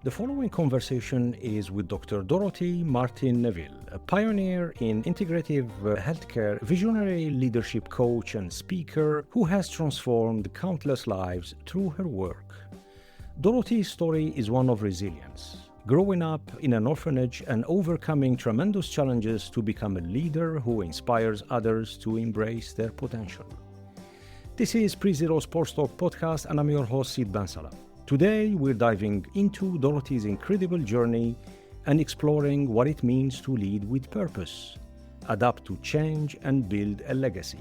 The following conversation is with Dr. Dorothy Martin-Neville, a pioneer in integrative healthcare, visionary leadership coach and speaker who has transformed countless lives through her work. Dorothy's story is one of resilience, growing up in an orphanage and overcoming tremendous challenges to become a leader who inspires others to embrace their potential. This is Pre-Zero Sports Talk podcast, and I'm your host, Sid Bansalam. Today, we're diving into Dorothy's incredible journey and exploring what it means to lead with purpose, adapt to change, and build a legacy.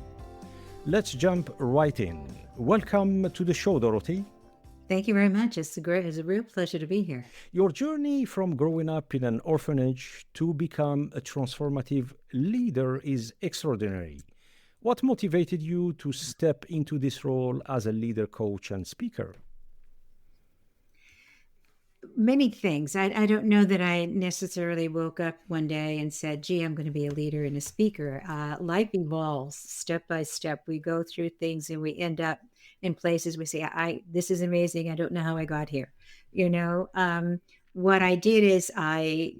Let's jump right in. Welcome to the show, Dorothy. Thank you very much. It's a real pleasure to be here. Your journey from growing up in an orphanage to become a transformative leader is extraordinary. What motivated you to step into this role as a leader, coach, and speaker? Many things. I don't know that I necessarily woke up one day and said, gee, I'm going to be a leader and a speaker. Life evolves step by step. We go through things and we end up in places we say, this is amazing. I don't know how I got here. What I did is I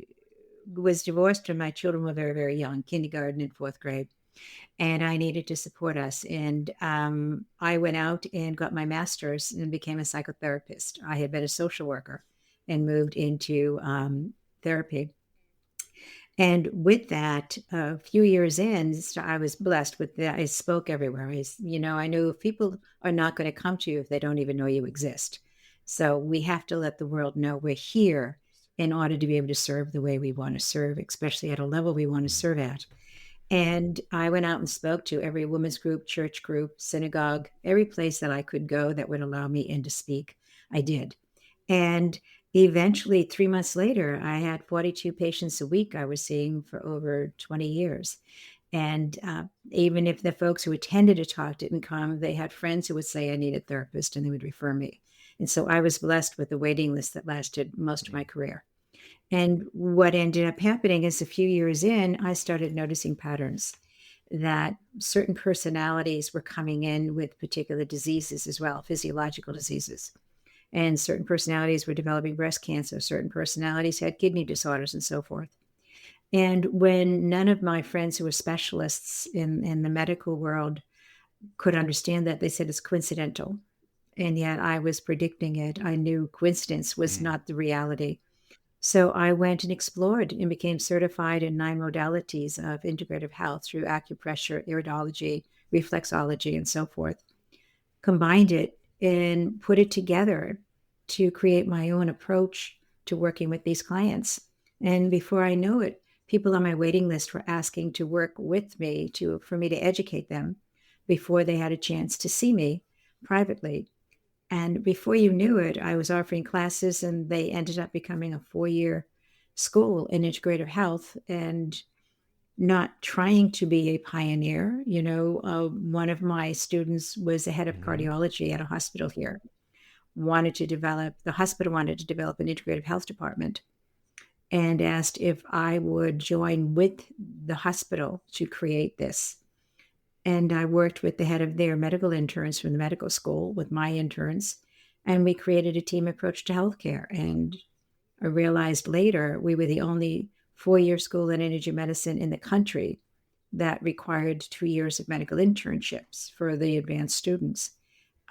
was divorced when my children were very, very young, kindergarten and fourth grade. And I needed to support us. And I went out and got my master's and became a psychotherapist. I had been a social worker and moved into therapy. And with that, a few years in, I was blessed with that. I spoke everywhere. I knew people are not going to come to you if they don't even know you exist. So we have to let the world know we're here in order to be able to serve the way we want to serve, especially at a level we want to serve at. And I went out and spoke to every women's group, church group, synagogue, every place that I could go that would allow me in to speak. I did. And eventually, 3 months later, I had 42 patients a week I was seeing for over 20 years. And even if the folks who attended a talk didn't come, they had friends who would say, I need a therapist, and they would refer me. And so I was blessed with a waiting list that lasted most of my career. And what ended up happening is a few years in, I started noticing patterns that certain personalities were coming in with particular diseases as well, physiological diseases. And certain personalities were developing breast cancer. Certain personalities had kidney disorders and so forth. And when none of my friends who were specialists in the medical world could understand that, they said it's coincidental. And yet I was predicting it. I knew coincidence was not the reality. So I went and explored and became certified in 9 modalities of integrative health through acupressure, iridology, reflexology, and so forth. Combined it and put it together to create my own approach to working with these clients. And before I knew it, people on my waiting list were asking to work with me for me to educate them before they had a chance to see me privately. And before you knew it, I was offering classes, and they ended up becoming a 4-year school in integrative health, and not trying to be a pioneer. One of my students was the head of cardiology at a hospital here, the hospital wanted to develop an integrative health department, and asked if I would join with the hospital to create this. And I worked with the head of their medical interns from the medical school with my interns, and we created a team approach to healthcare. And I realized later we were the only 4-year school in energy medicine in the country that required 2 years of medical internships for the advanced students.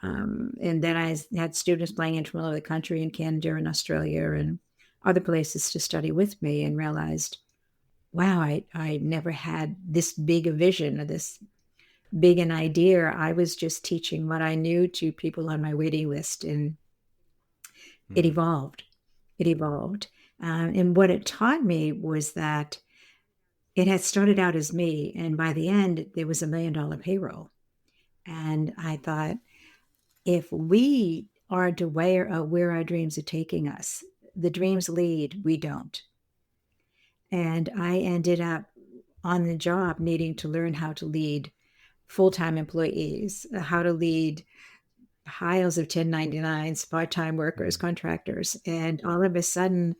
And then I had students flying in from all over the country, in Canada and Australia and other places, to study with me, and realized, wow, I never had this big a vision or this big an idea. I was just teaching what I knew to people on my waiting list, and it evolved. And what it taught me was that it had started out as me, and by the end, there was $1 million payroll. And I thought, if we aren't aware of where our dreams are taking us, the dreams lead, we don't. And I ended up on the job needing to learn how to lead full-time employees, how to lead piles of 1099s, part-time workers, contractors. And all of a sudden,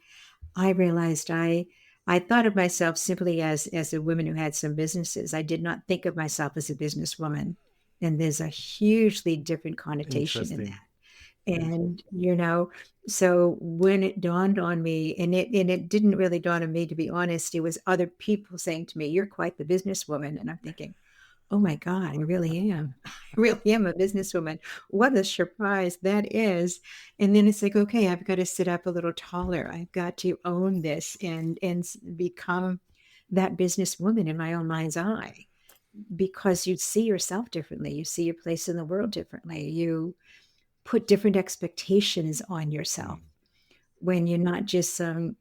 I realized I thought of myself simply as a woman who had some businesses. I did not think of myself as a businesswoman. And there's a hugely different connotation in that. And, so when it dawned on me, and it didn't really dawn on me, to be honest, it was other people saying to me, "You're quite the businesswoman." And I'm thinking, "Oh my God, I really am. I really am a businesswoman. What a surprise that is." And then it's like, okay, I've got to sit up a little taller. I've got to own this and become that businesswoman in my own mind's eye, because you see yourself differently. You see your place in the world differently. You put different expectations on yourself when you're not just some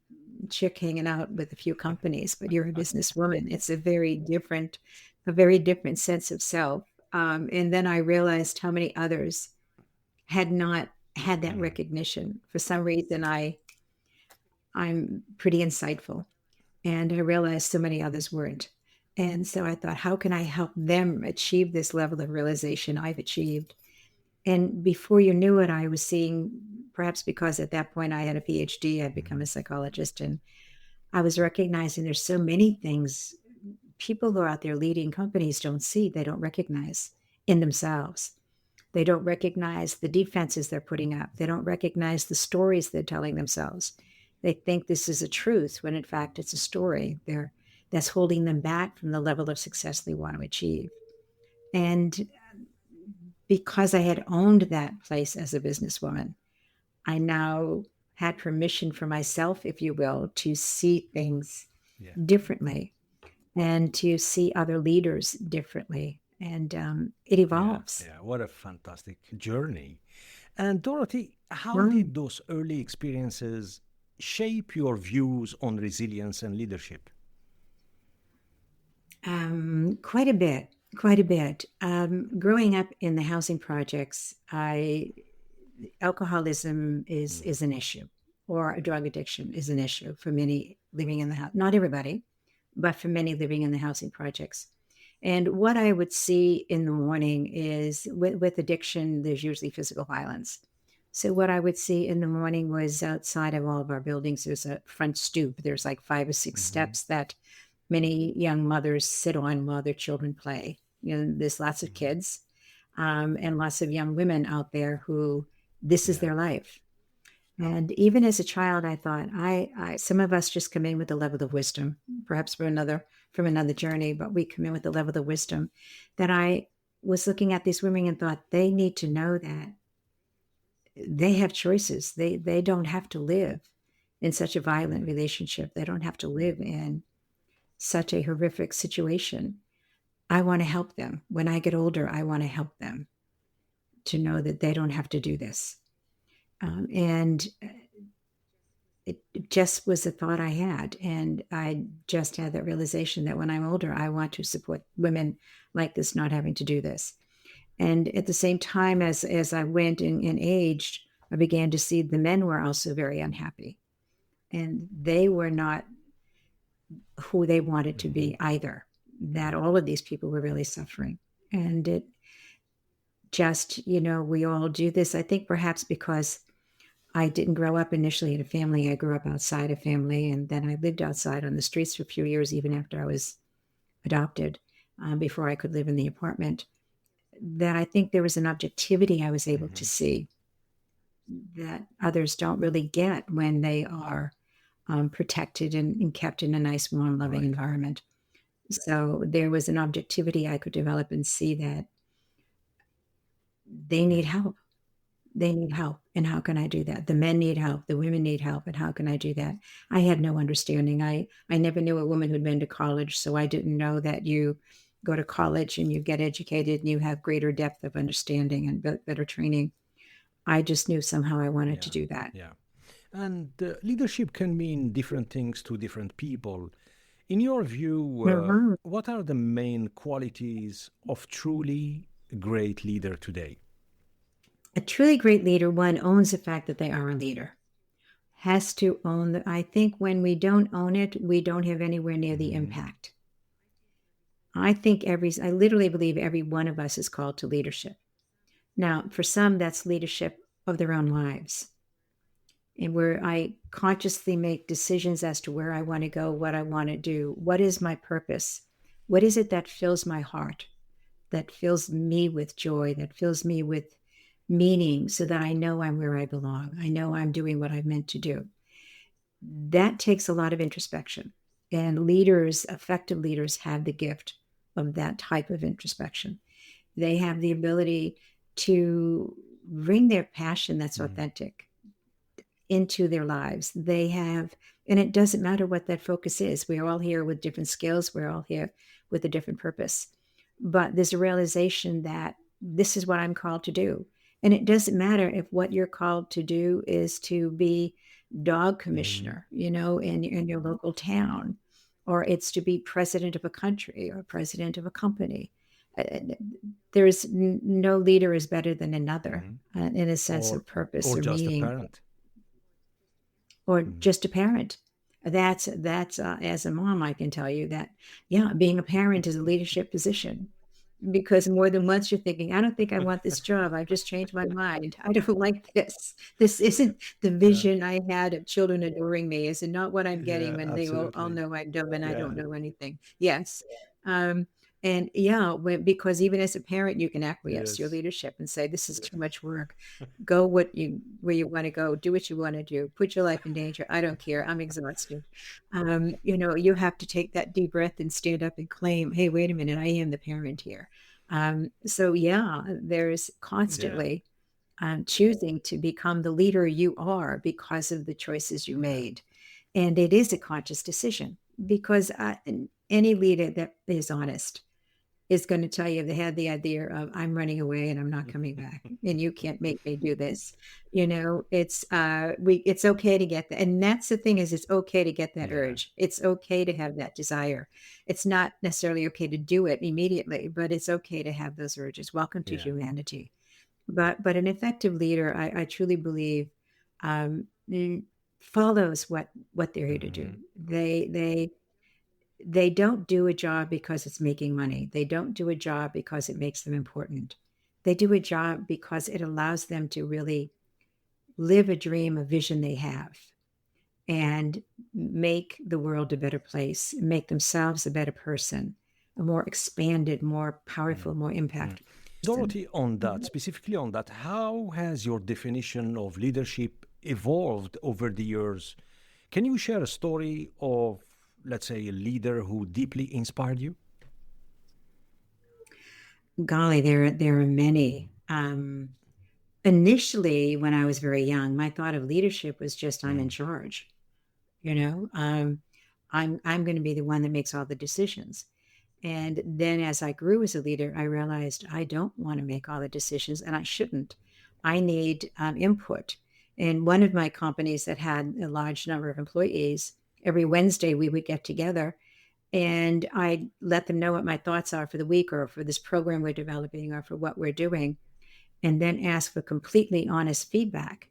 chick hanging out with a few companies, but you're a businesswoman. It's a very different sense of self. And then I realized how many others had not had that Mhm. recognition. For some reason, I'm pretty insightful, and I realized so many others weren't. And so I thought, how can I help them achieve this level of realization I've achieved? And before you knew it, I was seeing, perhaps because at that point I had a PhD, I'd become a Mhm. psychologist, and I was recognizing there's so many things people who are out there leading companies don't see, they don't recognize in themselves. They don't recognize the defenses they're putting up. They don't recognize the stories they're telling themselves. They think this is a truth when in fact it's a story. That's holding them back from the level of success they want to achieve. And because I had owned that place as a businesswoman, I now had permission for myself, if you will, to see things Yeah. differently and to see other leaders differently. And it Yeah. evolves. Yeah. What a fantastic journey. And Dorothy, how Mm. did those early experiences shape your views on resilience and leadership? Quite a bit, quite a bit. Growing up in the housing projects, alcoholism Mm. is an issue, or a drug addiction is an issue for many living in the house. Not everybody, but for many living in the housing projects. And what I would see in the morning is, with addiction, there's usually physical violence. So what I would see in the morning was, outside of all of our buildings, there's a front stoop. There's like 5 or 6 Mhm. steps that many young mothers sit on while their children play. There's lots of Mhm. kids, and lots of young women out there who this is Yeah. their life. And even as a child, I thought, some of us just come in with a level of wisdom, perhaps from another journey, but we come in with a level of wisdom that I was looking at these women and thought, they need to know that they have choices. They don't have to live in such a violent Mhm. relationship. They don't have to live in such a horrific situation. I want to help them. When I get older, I want to help them to know that they don't have to do this. And it just was a thought I had. And I just had that realization that when I'm older, I want to support women like this not having to do this. And at the same time, as I went and aged, I began to see the men were also very unhappy. And they were not who they wanted to Mhm. be either. That all of these people were really suffering. And it just, we all do this. I think perhaps because I didn't grow up initially in a family. I grew up outside a family, and then I lived outside on the streets for a few years, even after I was adopted, before I could live in the apartment. That I think there was an objectivity I was able to Mhm. see that others don't really get when they are protected and kept in a nice, warm, loving Right. environment. So there was an objectivity I could develop and see that they need Mhm. help. They need help, and how can I do that? The men need help, the women need help, and how can I do that? I had no understanding. I never knew a woman who'd been to college, so I didn't know that you go to college and you get educated and you have greater depth of understanding and better training. I just knew somehow I wanted to Yeah. do that. Yeah. And leadership can mean different things to different people. In your view, Mhm. what are the main qualities of truly great leader today? A truly great leader, one, owns the fact that they are a leader. Has to own the I think when we don't own it, we don't have anywhere near the Mhm. impact. I literally believe every one of us is called to leadership. Now, for some, that's leadership of their own lives, and where I consciously make decisions as to where I want to go, what I want to do, what is my purpose, what is it that fills my heart, that fills me with joy, that fills me with meaning so that I know I'm where I belong. I know I'm doing what I'm meant to do. That takes a lot of introspection. And leaders, effective leaders, have the gift of that type of introspection. They have the ability to bring their passion that's authentic into their lives. They have, and it doesn't matter what that focus is. We're all here with different skills. We're all here with a different purpose. But there's a realization that this is what I'm called to do. And it doesn't matter if what you're called to do is to be dog commissioner, in your local town, or it's to be president of a country or president of a company. There's no leader is better than another in a sense of purpose or or just a meaning, parent. or just a parent. That's as a mom, I can tell you that, being a parent is a leadership position, because more than once you're thinking, I don't think I want this job. I've just changed my mind. I don't like this. This isn't the Yeah, vision I had of children adoring me. Is it not what I'm getting yeah, when they all absolutely. know I don't, and I Yeah, don't know anything? Yes. Um, and because even as a parent, you can acquiesce to your yes, leadership and say, this is too much work. Go where you want to go, do what you want to do, put your life in danger. I don't care. I'm exhausted. You have to take that deep breath and stand up and claim, hey, wait a minute, I am the parent here. There's yeah, constantly choosing to become the leader you are because of the choices you yeah, made. And it is a conscious decision, because any leader that is honest is going to tell you they had the idea of, I'm running away and I'm not coming back, and you can't make me do this. It's okay to get that. And that's the thing, is it's okay to get that yeah, urge. It's okay to have that desire. It's not necessarily okay to do it immediately, but it's okay to have those urges. Welcome to yeah. humanity. But an effective leader, I truly believe, mm, follows what they're here to do. Hmm. They don't do a job because it's making money. They don't do a job because it makes them important. They do a job because it allows them to really live a dream, a vision they have, and make the world a better place, make themselves a better person, a more expanded, more powerful, more impactful person. Dorothy, on that, specifically on that, how has your definition of leadership evolved over the years? Can you share a story of, let's say, a leader who deeply inspired you? Golly, there are many. Initially, when I was very young, my thought of leadership was just, I'm in Mm, charge. You know, I'm going to be the one that makes all the decisions. And then as I grew as a leader, I realized I don't want to make all the decisions, and I shouldn't. I need input. In one of my companies that had a large number of employees, every Wednesday we would get together and I let them know what my thoughts are for the week, or for this program we're developing, or for what we're doing, and then ask for completely honest feedback,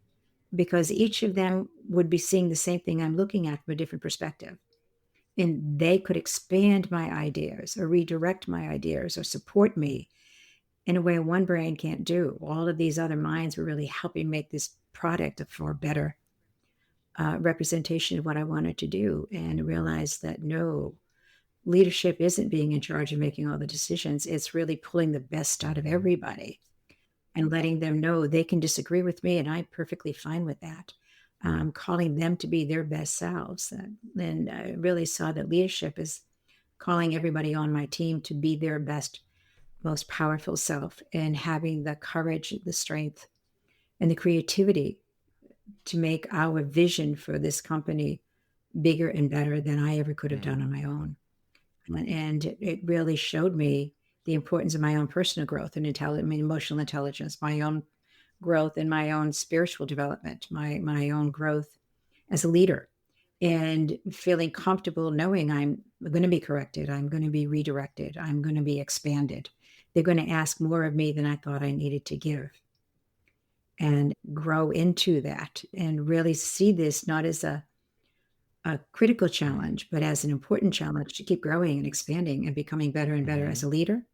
because each of them would be seeing the same thing I'm looking at from a different perspective. And they could expand my ideas or redirect my ideas or support me in a way one brain can't do. All of these other minds were really helping make this product a far better representation of what I wanted to do, and realized that no, leadership isn't being in charge of making all the decisions. It's really pulling the best out of mhm, everybody and letting them know they can disagree with me, and I'm perfectly fine with that. Calling them to be their best selves. And I really saw that leadership is calling everybody on my team to be their best, most powerful self, and having the courage, the strength, and the creativity to make our vision for this company bigger and better than I ever could have mhm, done on my own. And it really showed me the importance of my own personal growth and emotional intelligence, my own growth and my own spiritual development, my own growth as a leader, and feeling comfortable knowing I'm going to be corrected, I'm going to be redirected, I'm going to be expanded. They're going to ask more of me than I thought I needed to give, and grow into that, and really see this not as a critical mhm, challenge, but as an important challenge to keep growing and expanding and becoming better and better as mhm. a leader,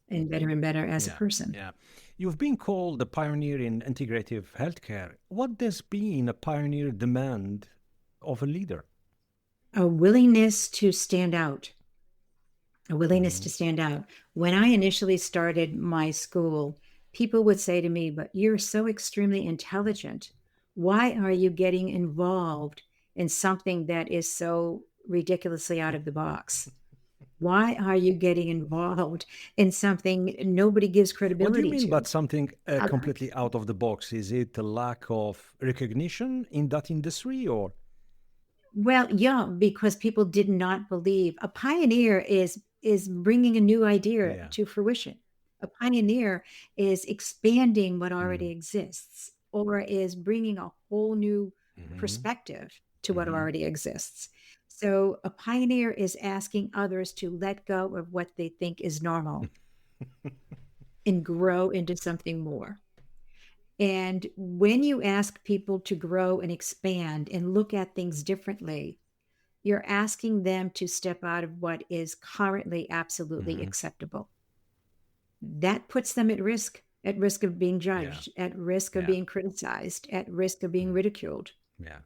and better as a Yeah, person. yeah. You've been called a pioneer in integrative healthcare. What does being a pioneer demand of a leader? A willingness to stand out, a willingness Hmm. to stand out. When I initially started my school, people would say to me, but you're so extremely intelligent. Why are you getting involved in something that is so ridiculously out of the box? Why are you getting involved in something nobody gives What do you credibility mean, but to? something Uh, completely out of the box? Is it a lack of recognition in that industry, or? Well, yeah, because people did not believe a pioneer is bringing a new idea Yeah. to fruition. A pioneer is expanding what Mm. already exists, or is bringing a whole new Hmm. perspective to what Hmm. already exists. So a pioneer is asking others to let go of what they think is normal and grow into something more. And when you ask people to grow and expand and look at things differently, you're asking them to step out of what is currently absolutely Hmm. acceptable. That puts them at risk of being Yeah. judged, at risk of Yeah. being criticized, at risk of being Mm. ridiculed, Yeah.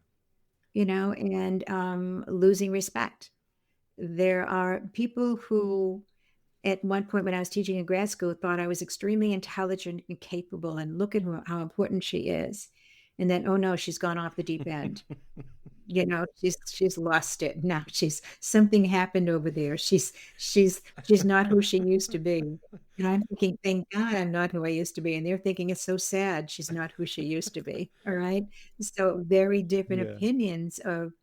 and losing respect. There are people who, at one point when I was teaching in grad school, thought I was extremely intelligent and capable, and look at how important she is. And then, oh no, she's gone off the deep end. She's lost it now. She's something happened over there. She's not who she used to be. And I'm thinking, thank God I'm not who I used to be. And they're thinking it's so sad she's not who she used to be. All right. So very different Yeah. opinions of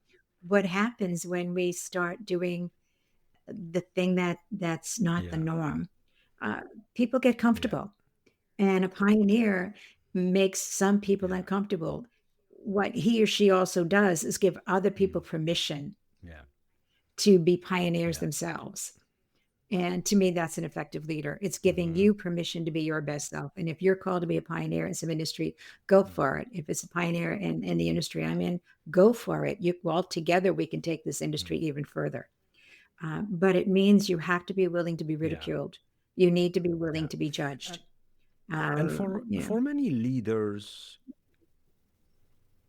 what happens when we start doing the thing that's not the Yeah. norm. Uh, People get Yeah. comfortable, and a pioneer makes some people Yeah. uncomfortable. What he or she also does is give other people Mm. permission Yeah. to be pioneers Yeah. themselves. And to me, that's an effective leader. It's giving Hmm. you permission to be your best self. And if you're called to be a pioneer in some industry, go for it. If it's a pioneer in the industry I'm in, go for it. Well, together we can take this industry Mm. even further. But it means you have to be willing to be Yeah. ridiculed. You need to be willing Yeah. to be And, judged. and Um, for you know, for many leaders,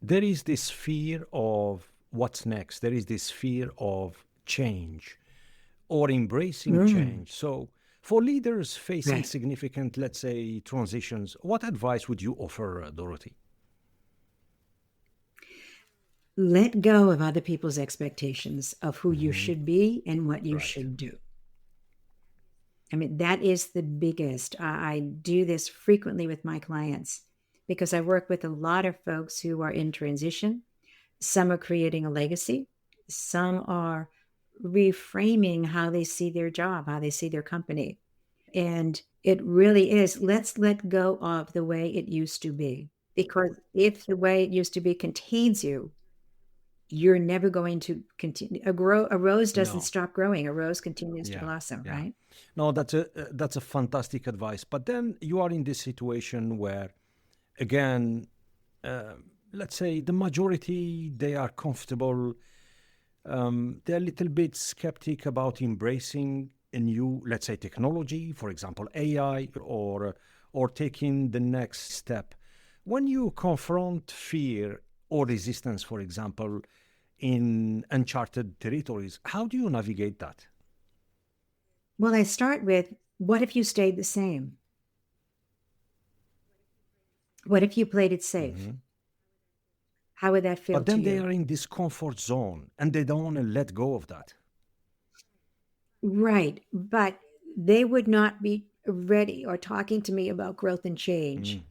there is this fear of what's next. There is this fear of change or embracing mm, change. So, for leaders facing right. significant, let's say, transitions, what advice would you offer, Dorothy? Let go of other people's expectations of who you Hmm. should be and what you Right. should do. I mean, that is the biggest. I do this frequently with my clients because I work with a lot of folks who are in transition. Some are creating a legacy, some are reframing how they see their job, how they see their company. And it really is, let's let go of the way it used to be. Because if the way it used to be contains you, you're never going to continue. A rose doesn't No. stop growing. A rose continues to Yeah. blossom, Yeah. right? No, that's a fantastic advice. But then you are in this situation where, again, uh, let's say the majority they are comfortable. They're a little bit skeptic about embracing a new, let's say, technology, for example, AI, or taking the next step. When you confront fear or resistance, for example, in uncharted territories, how do you navigate that? Well, I start with, what if you stayed the same? What if you played it safe? Mhm. How would that feel But to then they you? are in this comfort zone and they don't want to let go of that. Right. But they would not be ready or talking to me about growth and Mm. change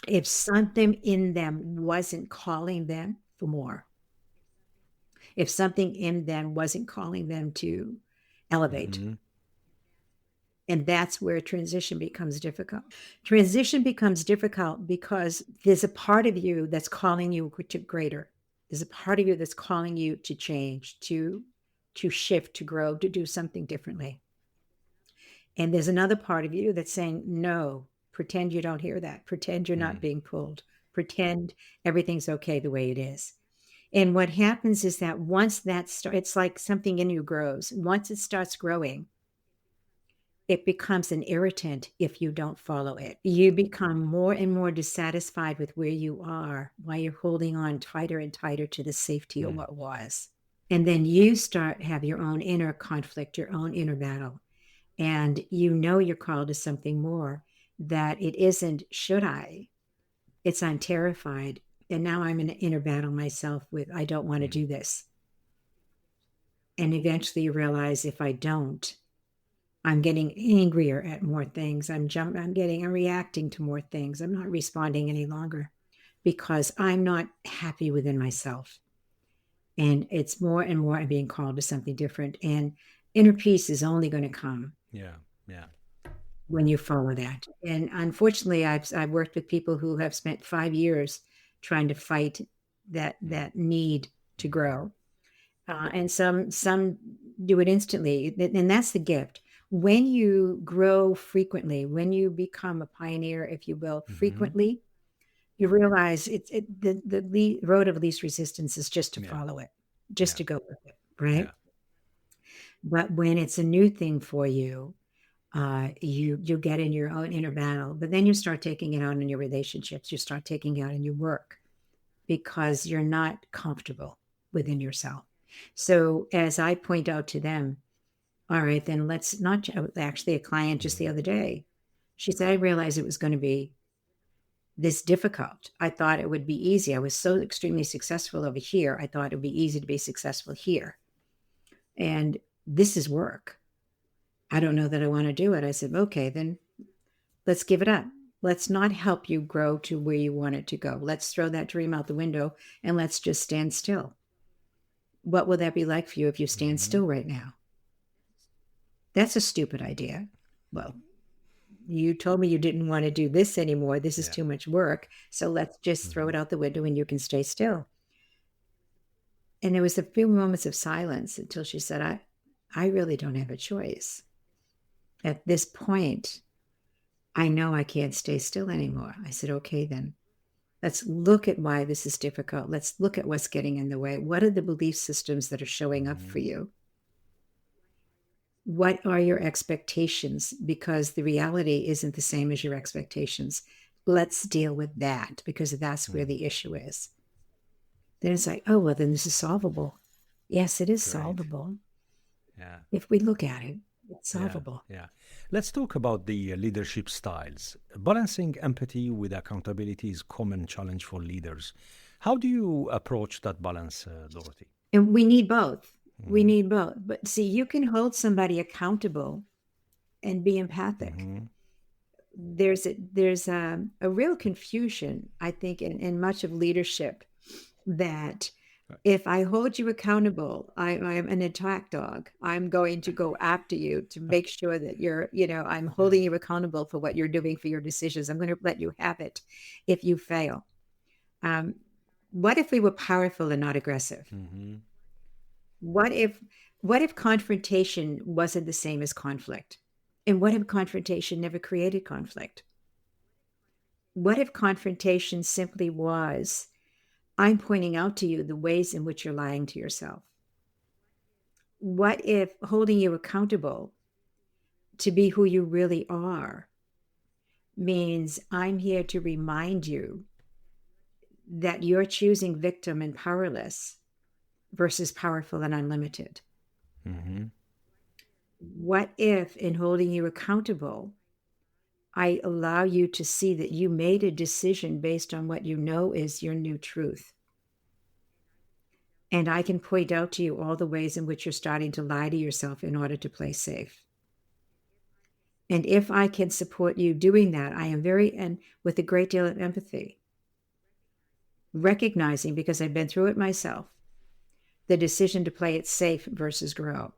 if something in them wasn't calling them for more, if something in them wasn't calling them to elevate. Mhm. And that's where transition becomes difficult. Transition becomes difficult because there's a part of you that's calling you to greater. There's a part of you that's calling you to change, to shift, to grow, to do something differently. And there's another part of you that's saying, no, pretend you don't hear that. Pretend you're not Mm. being pulled. Pretend everything's okay the way it is. And what happens is that once that starts, it's like something in you grows. Once it starts growing, it becomes an irritant if you don't follow it. You become more and more dissatisfied with where you are while you're holding on tighter and tighter to the safety of Mm. what was. And then you start have your own inner conflict, your own inner battle. And you know you're called to something more. that it isn't should I, it's I'm terrified. And now I'm in an inner battle myself with I don't want to do this. And eventually you realize if I don't, I'm getting angrier at more things. I'm reacting to more things. I'm not responding any longer because I'm not happy within myself. And it's more and more I'm being called to something different. And inner peace is only going to come Yeah. Yeah. when you follow that. And unfortunately, I've worked with people who have spent 5 years trying to fight that need to grow, and some do it instantly, and that's the gift. When you grow frequently, when you become a pioneer, if you will, Mm-hmm. frequently, you realize the road of least resistance is just to Yeah. follow it, just Yeah. to go with it, right? Yeah. But when it's a new thing for you, you get in your own inner battle, but then you start taking it out in your relationships. You start taking it out in your work because you're not comfortable within yourself. So as I point out to them, all right, then let's not actually a client just the Mm-hmm. other day. She said, I realized it was going to be this difficult. I thought it would be easy. I was so extremely successful over here. I thought it would be easy to be successful here. And this is work. I don't know that I want to do it. I said, okay, then let's give it up. Let's not help you grow to where you want it to go. Let's throw that dream out the window and let's just stand still. What will that be like for you if you stand Mm-hmm. still right now? That's a stupid idea. Well, you told me you didn't want to do this anymore. This is Yeah. too much work. So let's just throw Mm-hmm. it out the window and you can stay still. And there was a few moments of silence until she said, I really don't have a choice. At this point, I know I can't stay still anymore. I said, okay, then let's look at why this is difficult. Let's look at what's getting in the way. What are the belief systems that are showing up for Mm-hmm. you? What are your expectations? Because the reality isn't the same as your expectations. Let's deal with that because that's where Mm. the issue is. Then it's like, oh, well, then this is solvable. Yes, it is Great. solvable. Yeah. If we look at it, it's Yeah. solvable. Yeah. Let's talk about the leadership styles. Balancing empathy with accountability is a common challenge for leaders. How do you approach that balance, Dorothy? And we need both. We Mm-hmm. need both. But see, you can hold somebody accountable and be empathic. Mm-hmm. There's a real confusion, I think, in much of leadership that if I hold you accountable, I'm an attack dog. I'm going to go after you to make sure that I'm Yeah. holding you accountable for what you're doing for your decisions. I'm going to let you have it if you fail. Um, what if we were powerful and not aggressive? Mm-hmm. What if what if confrontation wasn't the same as conflict? And what if confrontation never created conflict? What if confrontation simply was, I'm pointing out to you the ways in which you're lying to yourself? What if holding you accountable to be who you really are means I'm here to remind you that you're choosing victim and powerless versus powerful and unlimited? Mm-hmm. What if, in holding you accountable, I allow you to see that you made a decision based on what you know is your new truth? And I can point out to you all the ways in which you're starting to lie to yourself in order to play safe. And if I can support you doing that, I am and with a great deal of empathy, recognizing, because I've been through it myself, the decision to play it safe versus grow,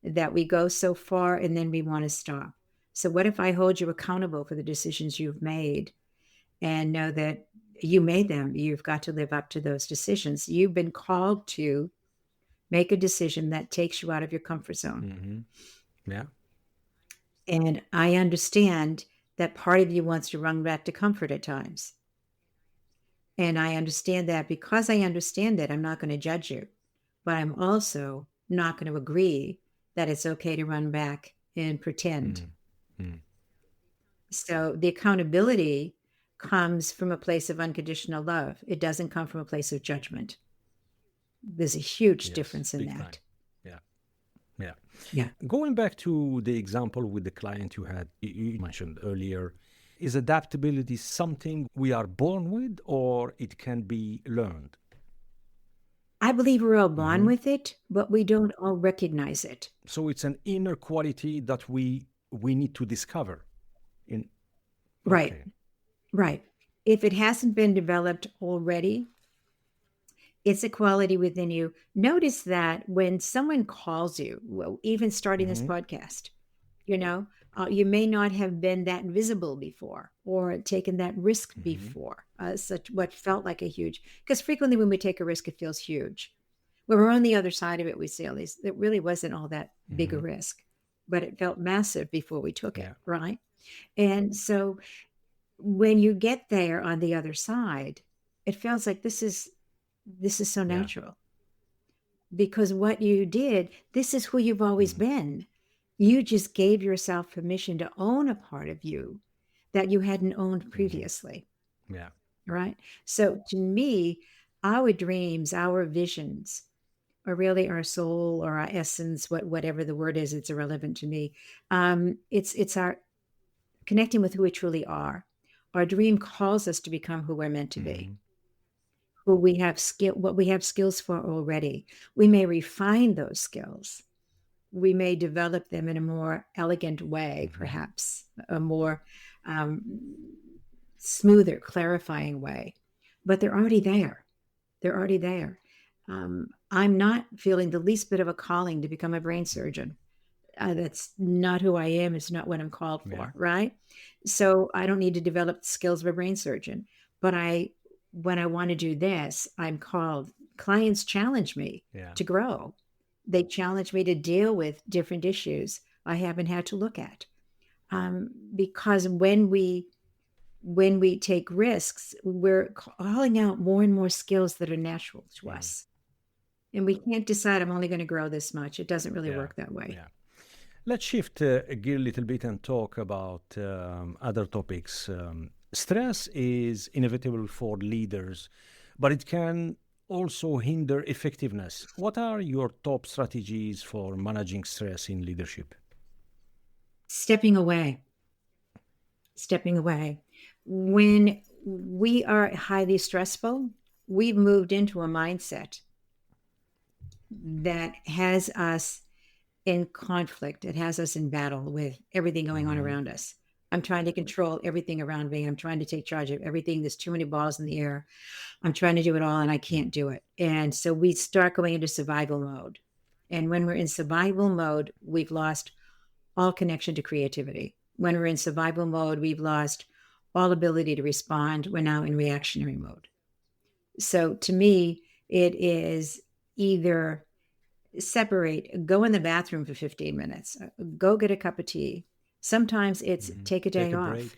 that we go so far and then we want to stop. So what if I hold you accountable for the decisions you've made and know that you made them? You've got to live up to those decisions. You've been called to make a decision that takes you out of your comfort zone. Mm-hmm. Yeah. And I understand that part of you wants to run back to comfort at times. And I understand that. Because I understand that, I'm not going to judge you, but I'm also not going to agree that it's okay to run back and pretend. Mm-hmm. So the accountability comes from a place of unconditional love. It doesn't come from a place of judgment. There's a huge Yes. difference in Big time. that. Yeah. Yeah. Yeah. Going back to the example with the client you mentioned earlier, Is adaptability something we are born with, or it can be learned? I believe we're all born Mm-hmm. with it, but we don't all recognize it. So it's an inner quality that we need to discover. In Right, Okay. right. If it hasn't been developed already, it's a quality within you. Notice that when someone calls you, well, even starting this Mm-hmm. podcast, you know, you may not have been that visible before or taken that risk Mm-hmm. before, such what felt like a huge, because frequently when we take a risk, it feels huge. When we're on the other side of it, we say, at least it really wasn't all that big a Mm-hmm. risk, but it felt massive before we took it, Yeah. right? And so when you get there on the other side, it feels like this is so Yeah. natural because what you did, this is who you've always Mm. been. You just gave yourself permission to own a part of you that you hadn't owned Mm-hmm. previously, Yeah. right? So to me, our dreams, our visions are really our soul or our essence, whatever the word is, it's irrelevant to me. It's our connecting with who we truly are. Our dream calls us to become who we're meant to be, Mm-hmm. who we have skill, what we have skills for already. We may refine those skills. We may develop them in a more elegant way, Mm-hmm. perhaps a more um, smoother, clarifying way, but they're already there. They're already there. I'm not feeling the least bit of a calling to become a brain surgeon. That's not who I am. It's not what I'm called Yeah. for, right? So I don't need to develop the skills of a brain surgeon. But when I want to do this, I'm called. Clients challenge me Yeah. to grow. They challenge me to deal with different issues I haven't had to look at. Because when we take risks, we're calling out more and more skills that are natural to Mm. us. And we can't decide I'm only going to grow this much. It doesn't really Yeah. work that way. Yeah. Let's shift gear a little bit and talk about other topics. Stress is inevitable for leaders, but it can also hinder effectiveness. What are your top strategies for managing stress in leadership? Stepping away, stepping away. When we are highly stressful, we've moved into a mindset that has us in conflict. It has us in battle with everything going on Mm-hmm. around us. I'm trying to control everything around me. I'm trying to take charge of everything. There's too many balls in the air. I'm trying to do it all and I can't do it. And so we start going into survival mode. And when we're in survival mode, we've lost all connection to creativity. When we're in survival mode, we've lost all ability to respond. We're now in reactionary mode. So to me, it is either separate, go in the bathroom for 15 minutes, go get a cup of tea. Sometimes it's Mm-hmm. take a Take day a off, break.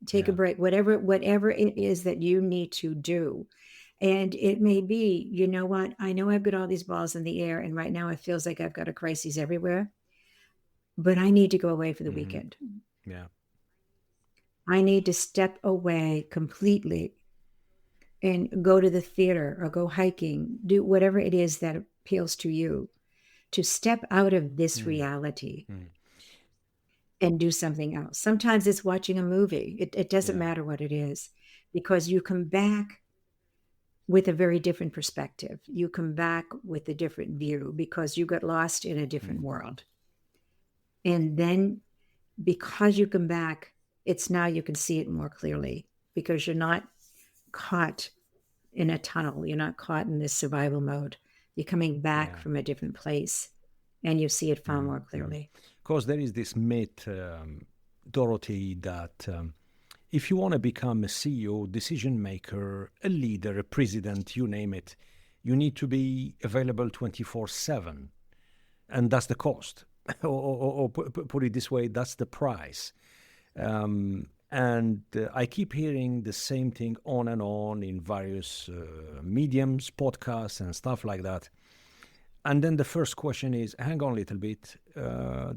take a Yeah. break, whatever it is that you need to do. And it may be, you know what, I know I've got all these balls in the air, and right now it feels like I've got a crisis everywhere, but I need to go away for the Mm-hmm. weekend. Yeah. I need to step away completely and go to the theater or go hiking, do whatever it is that appeals to you, to step out of this Mm. reality Mm. and do something else. Sometimes it's watching a movie. It doesn't Yeah. matter what it is, because you come back with a very different perspective. You come back with a different view because you got lost in a different Mm. world. And then because you come back, it's now you can see it more clearly because you're not caught in a tunnel. You're not caught in this survival mode. You're coming back Yeah. from a different place and you see it far Mm-hmm. more Mm-hmm. clearly. Because there is this myth, Dorothy, that if you want to become a CEO, decision maker, a leader, a president, you name it, you need to be available 24/7. And that's the cost. Or put it this way, that's the price. And I keep hearing the same thing on and on in various mediums, podcasts, and stuff like that. And then the first question is, hang on a little bit.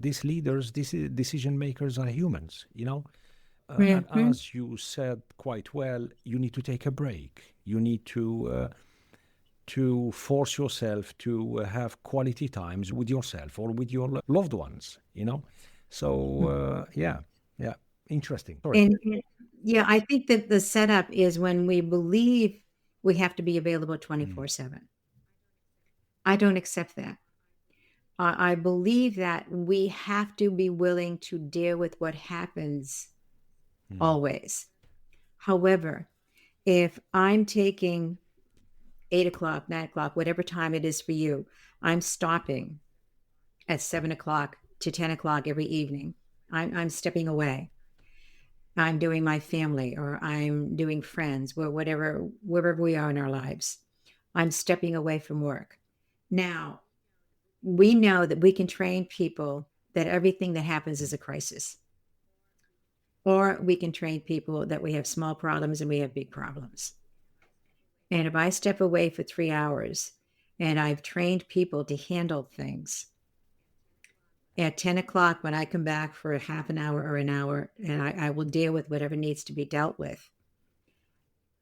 These leaders, these decision makers are humans, you know? And Mm-hmm. as you said quite well, you need to take a break. You need to force yourself to have quality times with yourself or with your loved ones, you know? So, yeah, yeah. Interesting. Sorry. And yeah, I think that the setup is when we believe we have to be available Mm, 24/7. I don't accept that. I believe that we have to be willing to deal with what happens mm, always. However, if I'm taking 8 o'clock, 9 o'clock, whatever time it is for you, I'm stopping at 7 o'clock to 10 o'clock every evening. I'm stepping away. I'm doing my family or I'm doing friends, whatever, wherever we are in our lives. I'm stepping away from work. Now, we know that we can train people that everything that happens is a crisis. Or we can train people that we have small problems and we have big problems. And if I step away for 3 hours and I've trained people to handle things, at 10 o'clock when I come back for a half an hour or an hour, and I will deal with whatever needs to be dealt with.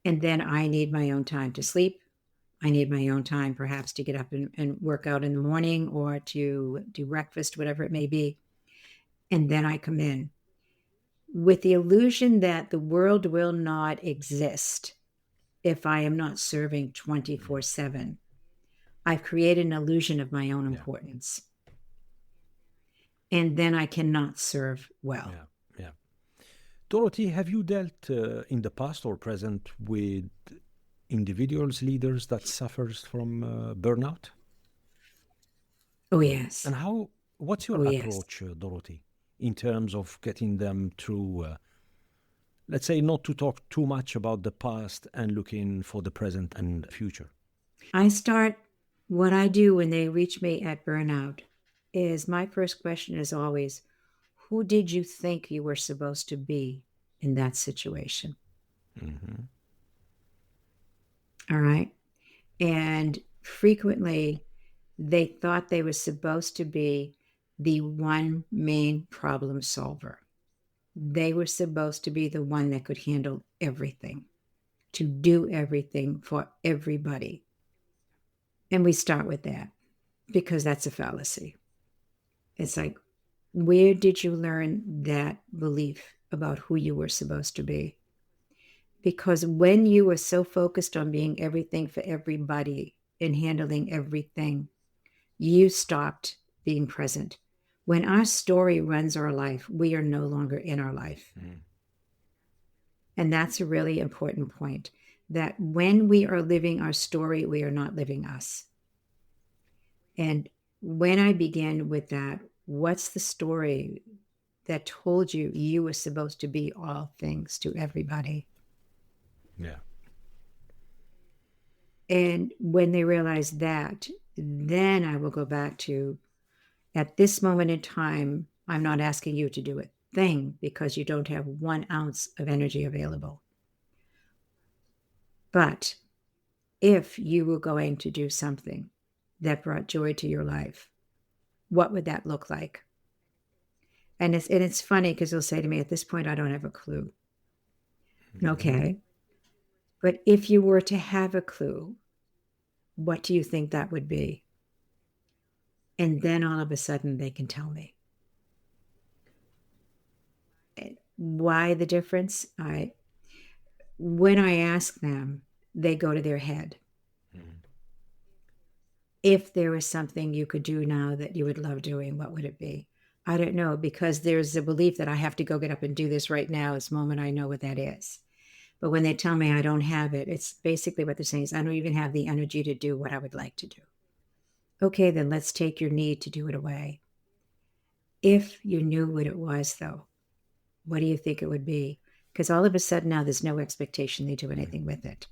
And then I need my own time to sleep. I need my own time perhaps to get up and work out in the morning or to do breakfast, whatever it may be. And then I come in with the illusion that the world will not exist if I am not serving 24/7. I've created an illusion of my own yeah. importance. And then I cannot serve well. Yeah. Yeah. Dorothy, have you dealt in the past or present with individuals, leaders that suffers from burnout? Oh, yes. And how? What's your Oh, yes. approach, Dorothy, in terms of getting them through? Let's say not to talk too much about the past and looking for the present and future. I start what I do when they reach me at burnout is my first question is always, who did you think you were supposed to be in that situation? Hmm. All right. And frequently they thought they were supposed to be the one main problem solver. They were supposed to be the one that could handle everything, to do everything for everybody. And we start with that because that's a fallacy. It's like, where did you learn that belief about who you were supposed to be? Because when you were so focused on being everything for everybody and handling everything, you stopped being present. When our story runs our life, we are no longer in our life. Mm. And that's a really important point that when we are living our story, we are not living us. And when I began with that, what's the story that told you you were supposed to be all things to everybody? Yeah. And when they realize that, then I will go back to at this moment in time, I'm not asking you to do a thing because you don't have 1 ounce of energy available. But if you were going to do something that brought joy to your life, what would that look like? And it's funny because they'll say to me, at this point, I don't have a clue. Mhm. Okay. But if you were to have a clue, what do you think that would be? And then all of a sudden they can tell me. Why the difference? When I ask them, they go to their head. Mhm. If there was something you could do now that you would love doing, what would it be? I don't know, because there's a belief that I have to go get up and do this right now, this moment I know what that is. But when they tell me I don't have it, it's basically what they're saying is I don't even have the energy to do what I would like to do. Okay, then let's take your need to do it away. If you knew what it was, though, what do you think it would be? Because all of a sudden now there's no expectation they do anything with it.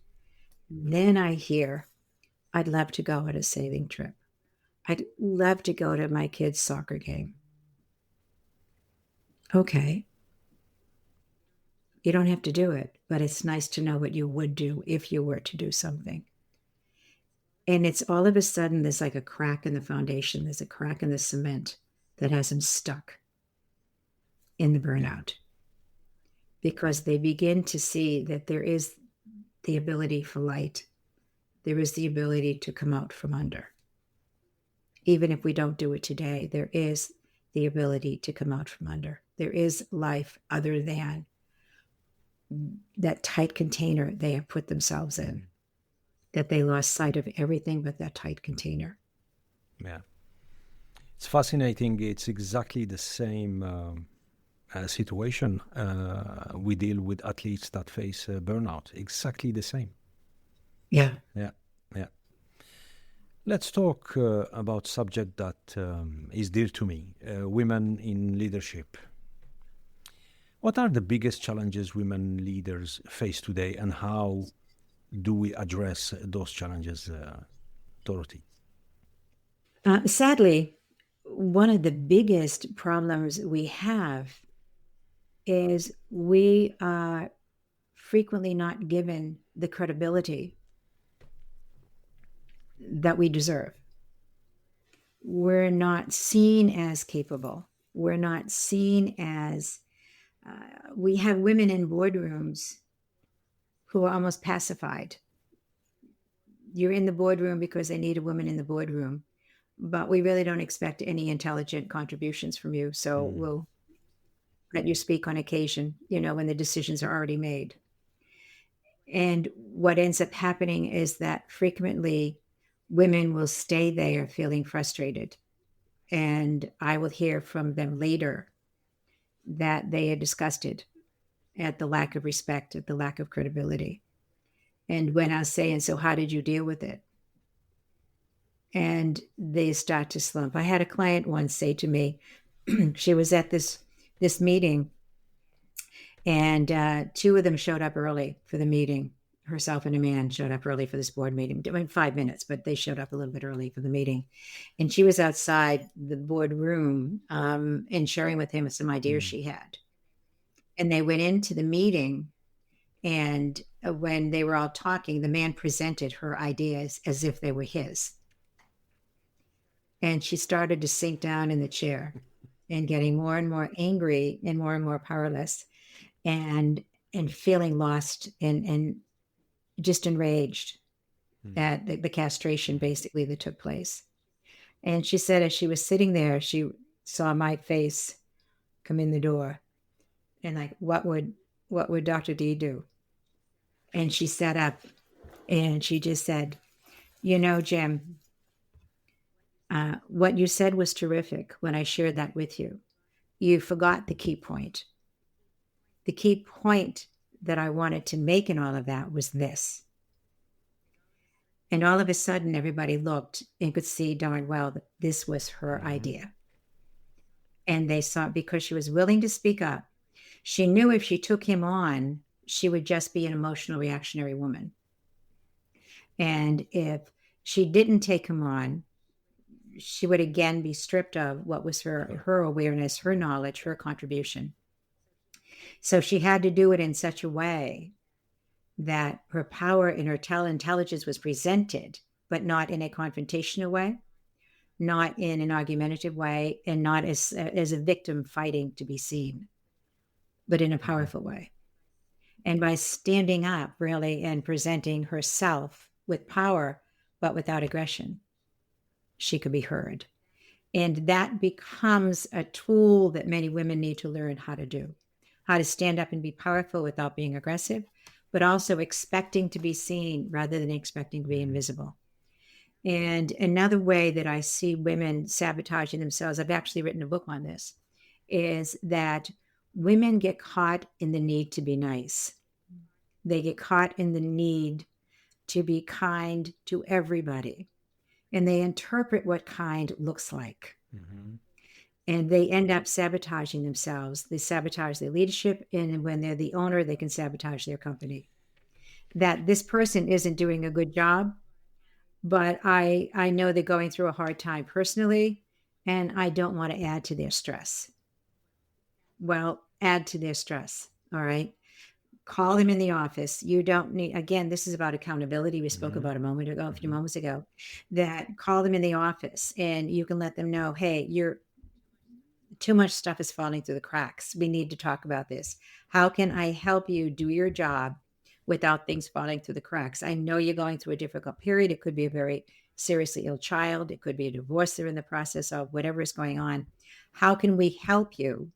Then I hear, I'd love to go on a sailing trip. I'd love to go to my kid's soccer game. Okay. You don't have to do it, but it's nice to know what you would do if you were to do something. And it's all of a sudden, there's like a crack in the foundation, there's a crack in the cement that has them stuck in the burnout because they begin to see that there is the ability for light, there is the ability to come out from under. Even if we don't do it today, there is the ability to come out from under. There is life other than that tight container they have put themselves in, that they lost sight of everything but that tight container. Yeah. It's fascinating. It's exactly the same situation we deal with athletes that face burnout. Exactly the same. Yeah. Yeah. Yeah. Let's talk about subject that is dear to me, women in leadership. What are the biggest challenges women leaders face today, and how do we address those challenges, Dorothy? Sadly, one of the biggest problems we have is we are frequently not given the credibility that we deserve. We're not seen as capable. We're not seen as, we have women in boardrooms who are almost pacified. You're in the boardroom because they need a woman in the boardroom, but we really don't expect any intelligent contributions from you. So we'll let you speak on occasion, when the decisions are already made. And what ends up happening is that frequently women will stay there feeling frustrated. And I will hear from them later that they are disgusted at the lack of respect, at the lack of credibility. And when I say, and so how did you deal with it? And they start to slump. I had a client once say to me, she was at this meeting, and two of them showed up early for the meeting. Herself and a man showed up early for this board meeting. It went 5 minutes, but they showed up a little bit early for the meeting. And she was outside the boardroom and sharing with him some ideas she had. And they went into the meeting, and when they were all talking, the man presented her ideas as if they were his. And she started to sink down in the chair and getting more and more angry and more powerless, and feeling lost and just enraged at the castration basically that took place. And she said as she was sitting there, she saw my face come in the door, and like, what would Dr. D do? And she sat up and she just said, Jim, what you said was terrific when I shared that with you. You forgot the key point. The key point that I wanted to make in all of that was this. And all of a sudden, everybody looked and could see darn well that this was her idea. And they saw, because she was willing to speak up, she knew if she took him on, she would just be an emotional reactionary woman. And if she didn't take him on, she would again be stripped of what was her awareness, her knowledge, her contribution. So she had to do it in such a way that her power and her intelligence was presented, but not in a confrontational way, not in an argumentative way, and not as a victim fighting to be seen, but in a powerful way. And by standing up really and presenting herself with power, but without aggression, she could be heard. And that becomes a tool that many women need to learn how to do, how to stand up and be powerful without being aggressive, but also expecting to be seen rather than expecting to be invisible. And another way that I see women sabotaging themselves, I've actually written a book on this, is that women get caught in the need to be nice. They get caught in the need to be kind to everybody. And they interpret what kind looks like. And they end up sabotaging themselves. They sabotage their leadership. And when they're the owner, they can sabotage their company. That this person isn't doing a good job, but I know they're going through a hard time personally, and I don't want to add to their stress. Well, add to their stress. All right. Call them in the office. You don't need, again, this is about accountability. We spoke about a few moments ago, that call them in the office and you can let them know, hey, too much stuff is falling through the cracks. We need to talk about this. How can I help you do your job without things falling through the cracks? I know you're going through a difficult period. It could be a very seriously ill child. It could be a divorce they're in the process of, whatever is going on. How can we help you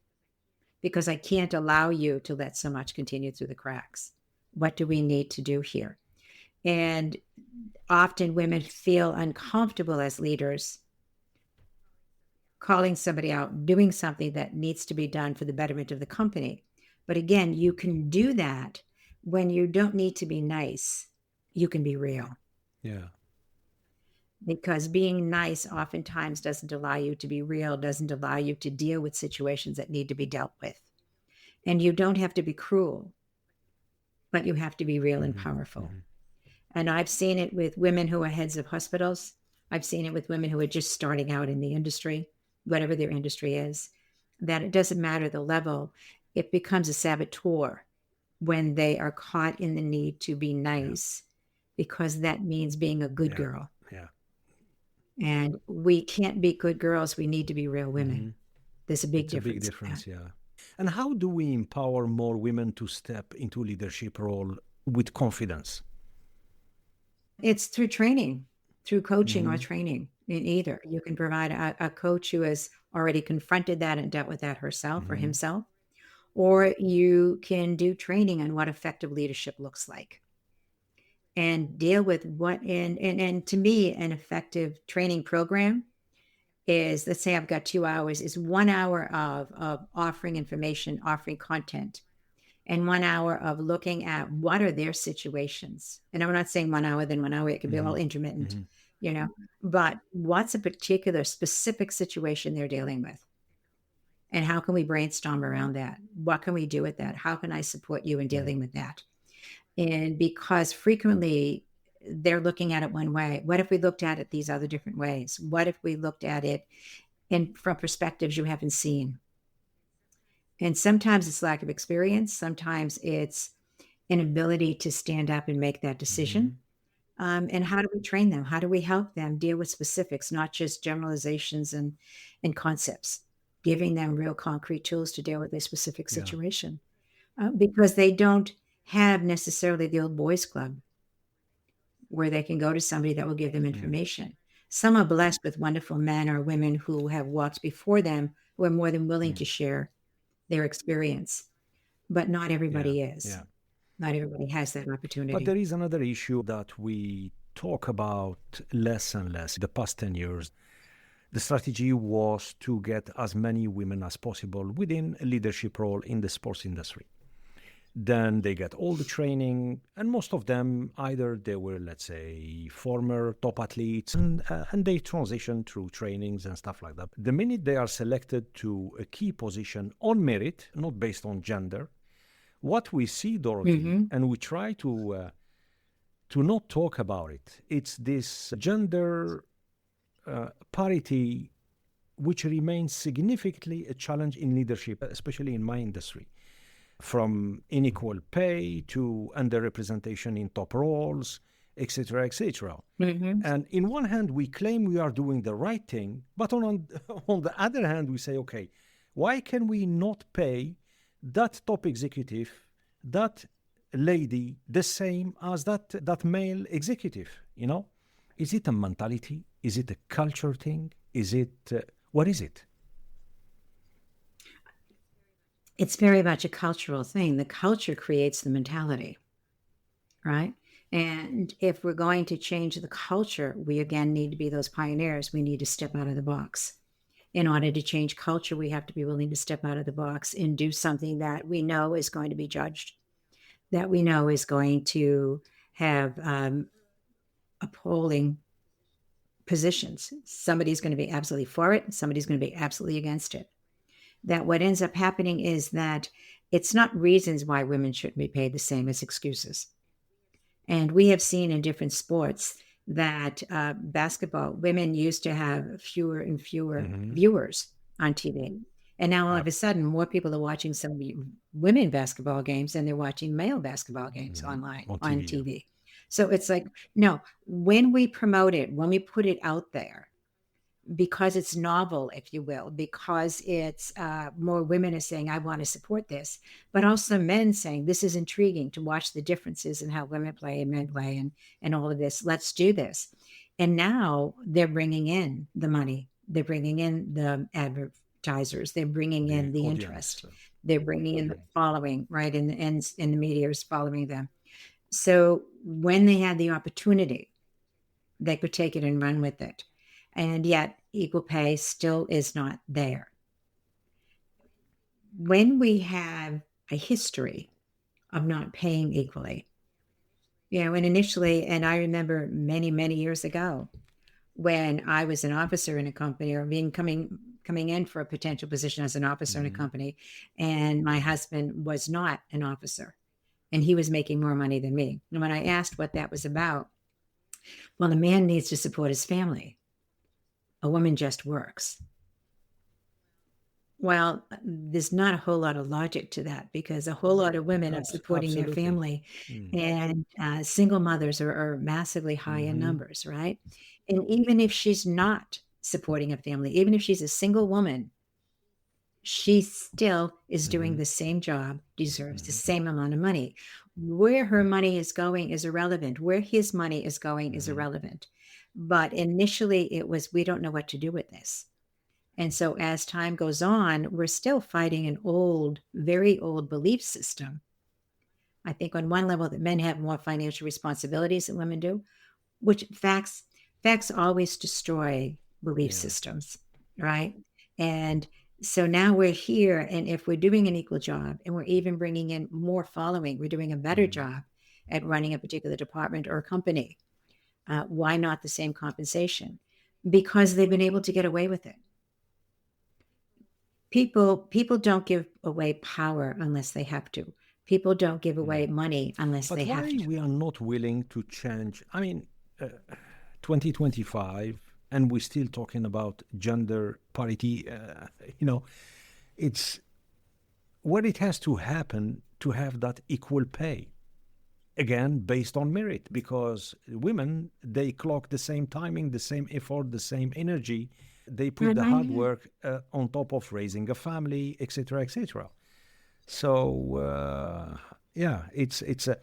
because I can't allow you to let so much continue through the cracks. What do we need to do here? And often women feel uncomfortable as leaders calling somebody out, doing something that needs to be done for the betterment of the company. But again, you can do that when you don't need to be nice. You can be real. Yeah. Because being nice oftentimes doesn't allow you to be real, doesn't allow you to deal with situations that need to be dealt with. And you don't have to be cruel, but you have to be real and powerful. And I've seen it with women who are heads of hospitals. I've seen it with women who are just starting out in the industry, whatever their industry is, that it doesn't matter the level, it becomes a saboteur when they are caught in the need to be nice, because that means being a good girl. Yeah. And we can't be good girls. We need to be real women. There's a big It's a difference. big difference, yeah. And how do we empower more women to step into leadership role with confidence? It's through training, through coaching or training in either. You can provide a coach who has already confronted that and dealt with that herself or himself, or you can do training on what effective leadership looks like and deal with what and to me, an effective training program is, let's say I've got 2 hours, is 1 hour of offering information, offering content, and 1 hour of looking at what are their situations. And I'm not saying 1 hour, then 1 hour, it can be all intermittent, but what's a particular specific situation they're dealing with? And how can we brainstorm around that? What can we do with that? How can I support you in dealing with that? And because frequently they're looking at it one way. What if we looked at it these other different ways? What if we looked at it from perspectives you haven't seen? And sometimes it's lack of experience. Sometimes it's inability to stand up and make that decision. And how do we train them? How do we help them deal with specifics, not just generalizations and concepts, giving them real concrete tools to deal with a specific situation? Because they don't have necessarily the old boys club where they can go to somebody that will give them information. Some are blessed with wonderful men or women who have walked before them, who are more than willing to share their experience, but not everybody is. Yeah. Not everybody has that But opportunity. there is another issue that we talk about less and less. The past 10 years, the strategy was to get as many women as possible within a leadership role in the sports industry. Then they get all the training, and most of them, either they were, let's say, former top athletes, and they transition through trainings and stuff like that. The minute they are selected to a key position on merit, not based on gender, what we see, Dorothy, and we try to not talk about it, it's this gender parity, which remains significantly a challenge in leadership, especially in my industry. From unequal pay to underrepresentation in top roles, etc., etc. And in one hand, we claim we are doing the right thing, but on the other hand, we say, okay, why can we not pay that top executive, that lady, the same as that male executive? Is it a mentality? Is it a culture thing? Is it what is it? It's very much a cultural thing. The culture creates the mentality, right? And if we're going to change the culture, we again need to be those pioneers. We need to step out of the box. In order to change culture, we have to be willing to step out of the box and do something that we know is going to be judged, that we know is going to have appalling positions. Somebody's going to be absolutely for it, and somebody's going to be absolutely against it. That what ends up happening is that it's not reasons why women shouldn't be paid the same as excuses. And we have seen in different sports that basketball, women used to have fewer and fewer viewers on TV. And now all of a sudden, more people are watching some women basketball games than they're watching male basketball games online, on TV. So it's like, no, when we promote it, when we put it out there, because it's novel, if you will, because it's more women are saying, I want to support this, but also men saying, this is intriguing to watch the differences in how women play and men play and all of this. Let's do this. And now they're bringing in the money. They're bringing in the advertisers. They're bringing in the audience. interest. They're bringing in the following, right? And the media is following them. So when they had the opportunity, they could take it and run with it. And yet equal pay still is not there. When we have a history of not paying equally, and initially, and I remember many, many years ago, when I was an officer in a company or coming in for a potential position as an officer in a company, and my husband was not an officer and he was making more money than me. And when I asked what that was about, well, a man needs to support his family. A woman just works. Well, there's not a whole lot of logic to that because a whole lot of women are supporting their Absolutely. family, and single mothers are massively high in numbers, right? And even if she's not supporting a family, even if she's a single woman, she still is doing the same job, deserves the same amount of money. Where her money is going is irrelevant. Where his money is going is irrelevant. But initially it was, we don't know what to do with this. And so as time goes on, we're still fighting an old, very old belief system. I think on one level that men have more financial responsibilities than women do, which facts always destroy belief systems, right? And so now we're here, and if we're doing an equal job and we're even bringing in more following, we're doing a better job at running a particular department or company. Why not the same compensation? Because they've been able to get away with it. People don't give away power unless they have to. People don't give away money unless But they why have to. we are not willing to change? I mean, 2025, and we're still talking about gender parity. It's what it has to happen to have that equal pay. Again, based on merit, because women, they clock the same timing, the same effort, the same energy. They put the hard work on top of raising a family, etc., etc. So it's a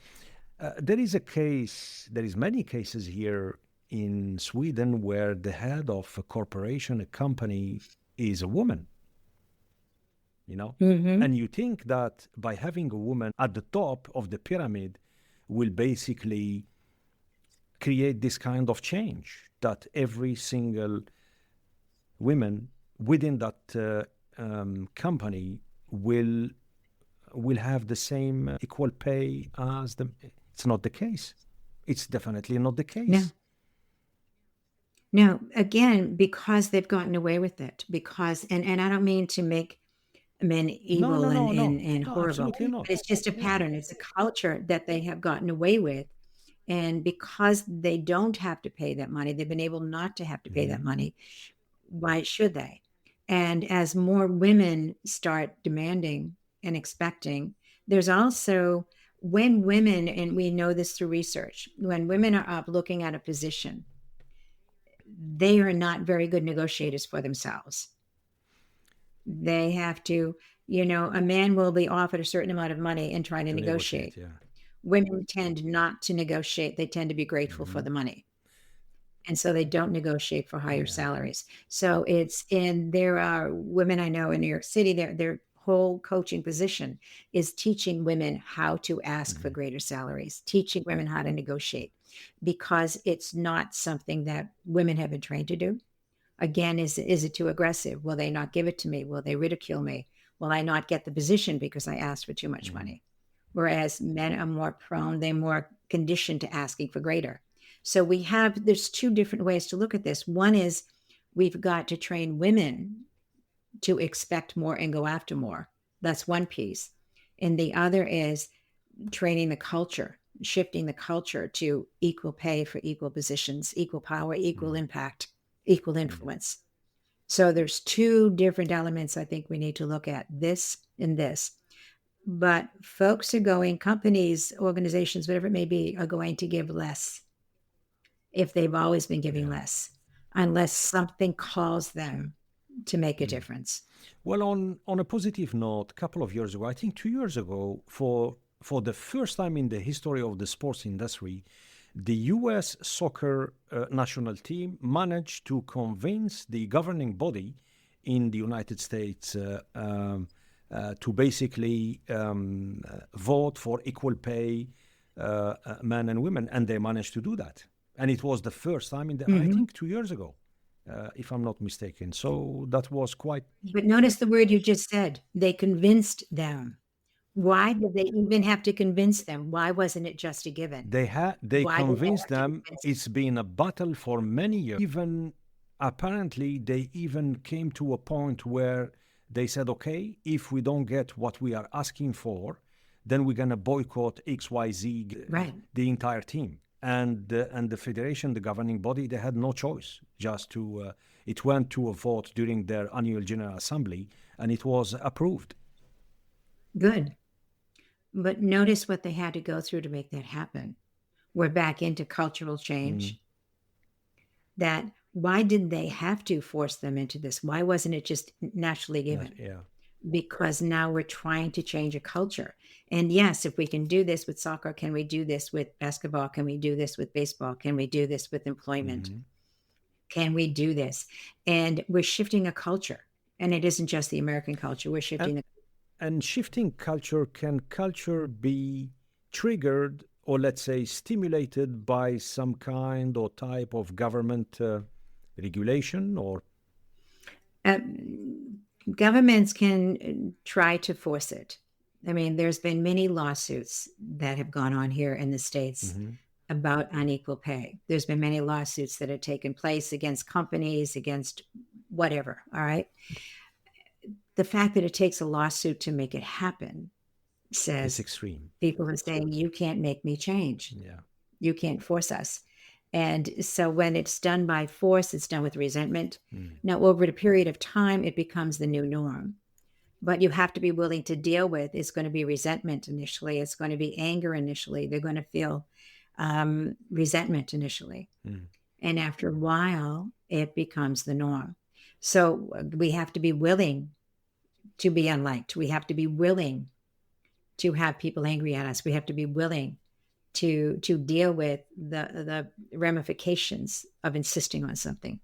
there is a case. There is many cases here in Sweden where the head of a corporation, a company, is a woman. And you think that by having a woman at the top of the pyramid will basically create this kind of change, that every single woman within that company will have the same equal pay as the. It's not the case. It's definitely not the No. case. No, again, because they've gotten away with it. Because, and I don't mean to make men No, evil no, no, no, and no, horrible, absolutely but not. it's just a Yeah. pattern. It's a culture that they have gotten away with. And because they don't have to pay that money, they've been able not to have to pay that money. Why should they? And as more women start demanding and expecting, there's also when women, and we know this through research, when women are up looking at a position, they are not very good negotiators for themselves. They have to, a man will be offered a certain amount of money and try to To negotiate. negotiate, yeah. Women tend not to negotiate. They tend to be grateful for the money. And so they don't negotiate for higher salaries. So there are women I know in New York City, their whole coaching position is teaching women how to ask for greater salaries, teaching women how to negotiate, because it's not something that women have been trained to do. Again, is it too aggressive? Will they not give it to me? Will they ridicule me? Will I not get the position because I asked for too much money? Whereas men are more prone, they're more conditioned to asking for greater. So there's two different ways to look at this. One is we've got to train women to expect more and go after more. That's one piece. And the other is training the culture, shifting the culture to equal pay for equal positions, equal power, equal impact, equal influence. So there's two different elements I think we need to look at, this and this. But folks are going, companies, organizations, whatever it may be, are going to give less if they've always been giving less, unless something calls them to make a difference. Well, on a positive note, a couple of years ago, I think 2 years ago, for the first time in the history of the sports industry, the U.S. soccer national team managed to convince the governing body in the United States to basically vote for equal pay, men and women, and they managed to do that. And it was the first time I think 2 years ago, if I'm not mistaken. So that was quite. But notice the word you just said. They convinced them. Why did they even have to convince them? Why wasn't it just a given? They Why did they convinced have to them. convince It's been a battle for many years. Even apparently, they even came to a point where they said, "Okay, if we don't get what we are asking for, then we're gonna boycott XYZ, Right. the entire team." And the federation, the governing body, they had no choice. Just to it went to a vote during their annual general assembly, and it was approved. Good. But notice what they had to go through to make that happen. We're back into cultural change. That why did they have to force them into this? Why wasn't it just naturally given? Yeah. Because now we're trying to change a culture. And yes, if we can do this with soccer, can we do this with basketball? Can we do this with baseball? Can we do this with employment? Can we do this? And we're shifting a culture. And it isn't just the American culture. We're shifting And shifting culture, can culture be triggered or, let's say, stimulated by some kind or type of government regulation or? Governments can try to force it. I mean, there's been many lawsuits that have gone on here in the States about unequal pay. There's been many lawsuits that have taken place against companies, against whatever, all right? The fact that it takes a lawsuit to make it happen says It's extreme. people are saying, you can't make me change. Yeah. You can't force us. And so when it's done by force, it's done with resentment. Now, over the period of time, it becomes the new norm. But you have to be willing to deal with it's going to be resentment initially. It's going to be anger initially. They're going to feel resentment initially. And after a while, it becomes the norm. So we have to be willing to be unliked. We have to be willing to have people angry at us. We have to be willing to deal with the ramifications of insisting on something.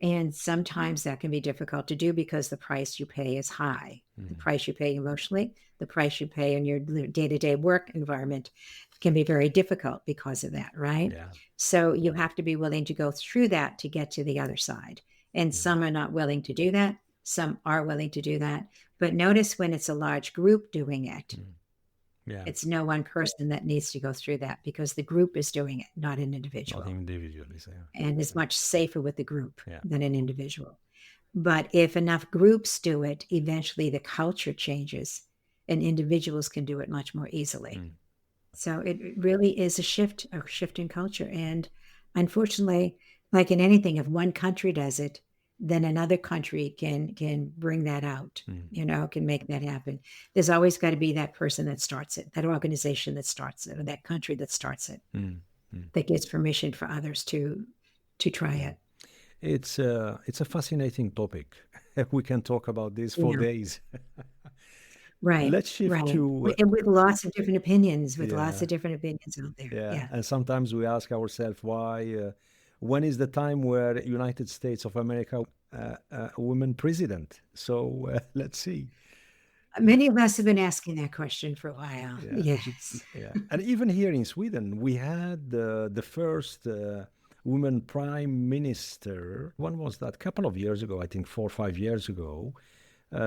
And sometimes that can be difficult to do because the price you pay is high. The price you pay emotionally, the price you pay in your day-to-day work environment can be very difficult because of that, right? Yeah. So you have to be willing to go through that to get to the other side. And some are not willing to do that. Some are willing to do that. But notice when it's a large group doing it, it's no one person that needs to go through that because the group is doing it, not an individual. Not individually. So, and it's much safer with the group than an individual. But if enough groups do it, eventually the culture changes and individuals can do it much more easily. So it really is a shift in culture. And unfortunately, like in anything, if one country does it, then another country can bring that out, can make that happen. There's always got to be that person that starts it, that organization that starts it, or that country that starts it, that gives permission for others to try it. It's a fascinating topic. We can talk about this for days. Right. Let's shift to and with lots of different opinions, lots of different opinions out there. And sometimes we ask ourselves why. When is the time where United States of America a woman president? So let's see. Many of us have been asking that question for a while. Yes. And even here in Sweden, we had the first woman prime minister. When was that? A couple of years ago, I think 4 or 5 years ago.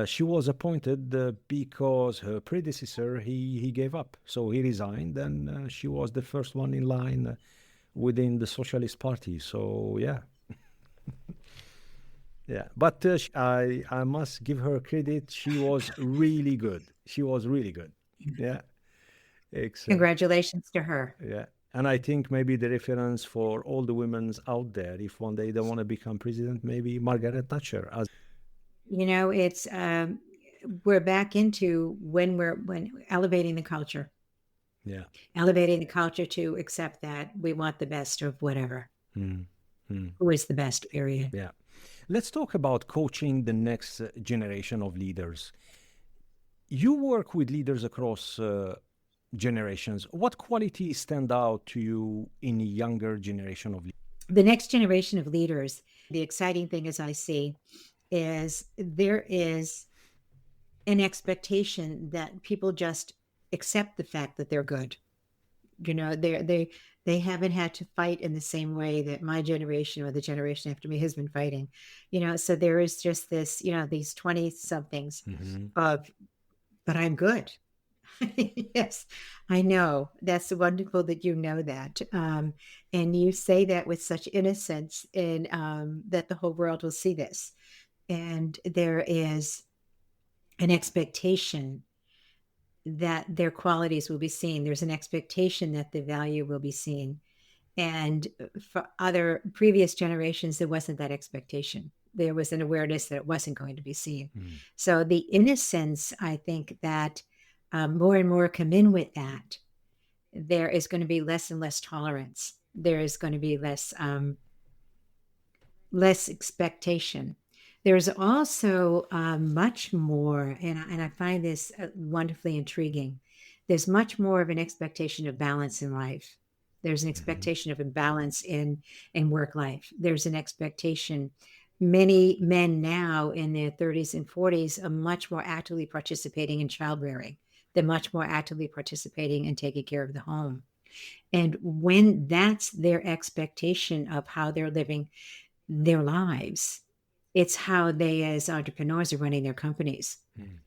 She was appointed because her predecessor, he gave up. So he resigned, and she was the first one in line within the Socialist Party. So, yeah. But I must give her credit. She was really good. Yeah. Excellent. Congratulations to her. Yeah. And I think maybe the reference for all the women out there, if one day they want to become president, maybe Margaret Thatcher. It's we're back into when elevating the culture. Yeah. Elevating the culture to accept that we want the best of whatever. Who is the best, period. Yeah. Let's talk about coaching the next generation of leaders. You work with leaders across generations. What qualities stand out to you in a younger generation of leaders? The next generation of leaders, the exciting thing as I see is there is an expectation that people just accept the fact that they're good. They haven't had to fight in the same way that my generation or the generation after me has been fighting. So there is just this, these 20 somethings of, but I'm good. Yes, I know. That's wonderful that you know that. And you say that with such innocence, and that the whole world will see this. And there is an expectation that their qualities will be seen. There's an expectation that the value will be seen. And for other previous generations, there wasn't that expectation. There was an awareness that it wasn't going to be seen. So the innocence, I think that more and more come in with that, there is going to be less and less tolerance. There is going to be less expectation. There's also much more, and I find this wonderfully intriguing. There's much more of an expectation of balance in life. There's an expectation of a balance in work life. There's an expectation. Many men now in their 30s and 40s are much more actively participating in childbearing. They're much more actively participating in taking care of the home. And when that's their expectation of how they're living their lives, it's how they as entrepreneurs are running their companies.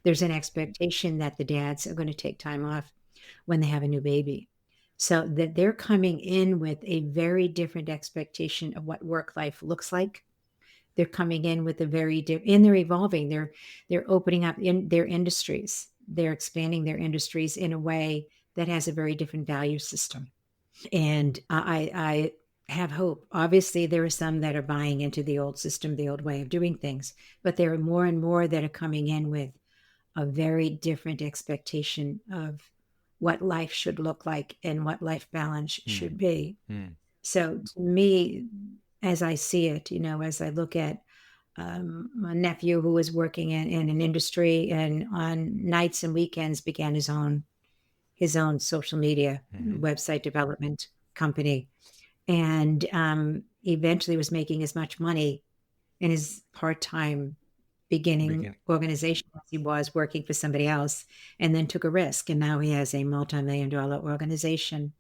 There's an expectation that the dads are going to take time off when they have a new baby. So that they're coming in with a very different expectation of what work life looks like. They're coming in with a very different, and they're evolving. They're opening up in their industries. They're expanding their industries in a way that has a very different value system. And I have hope. Obviously, there are some that are buying into the old system, the old way of doing things, but there are more and more that are coming in with a very different expectation of what life should look like and what life balance should be. So to me, as I see it, as I look at my nephew who was working in an industry and on nights and weekends began his own social media website development company, and eventually was making as much money in his part-time beginning organization as he was working for somebody else, and then took a risk. And now he has a multi-million-dollar organization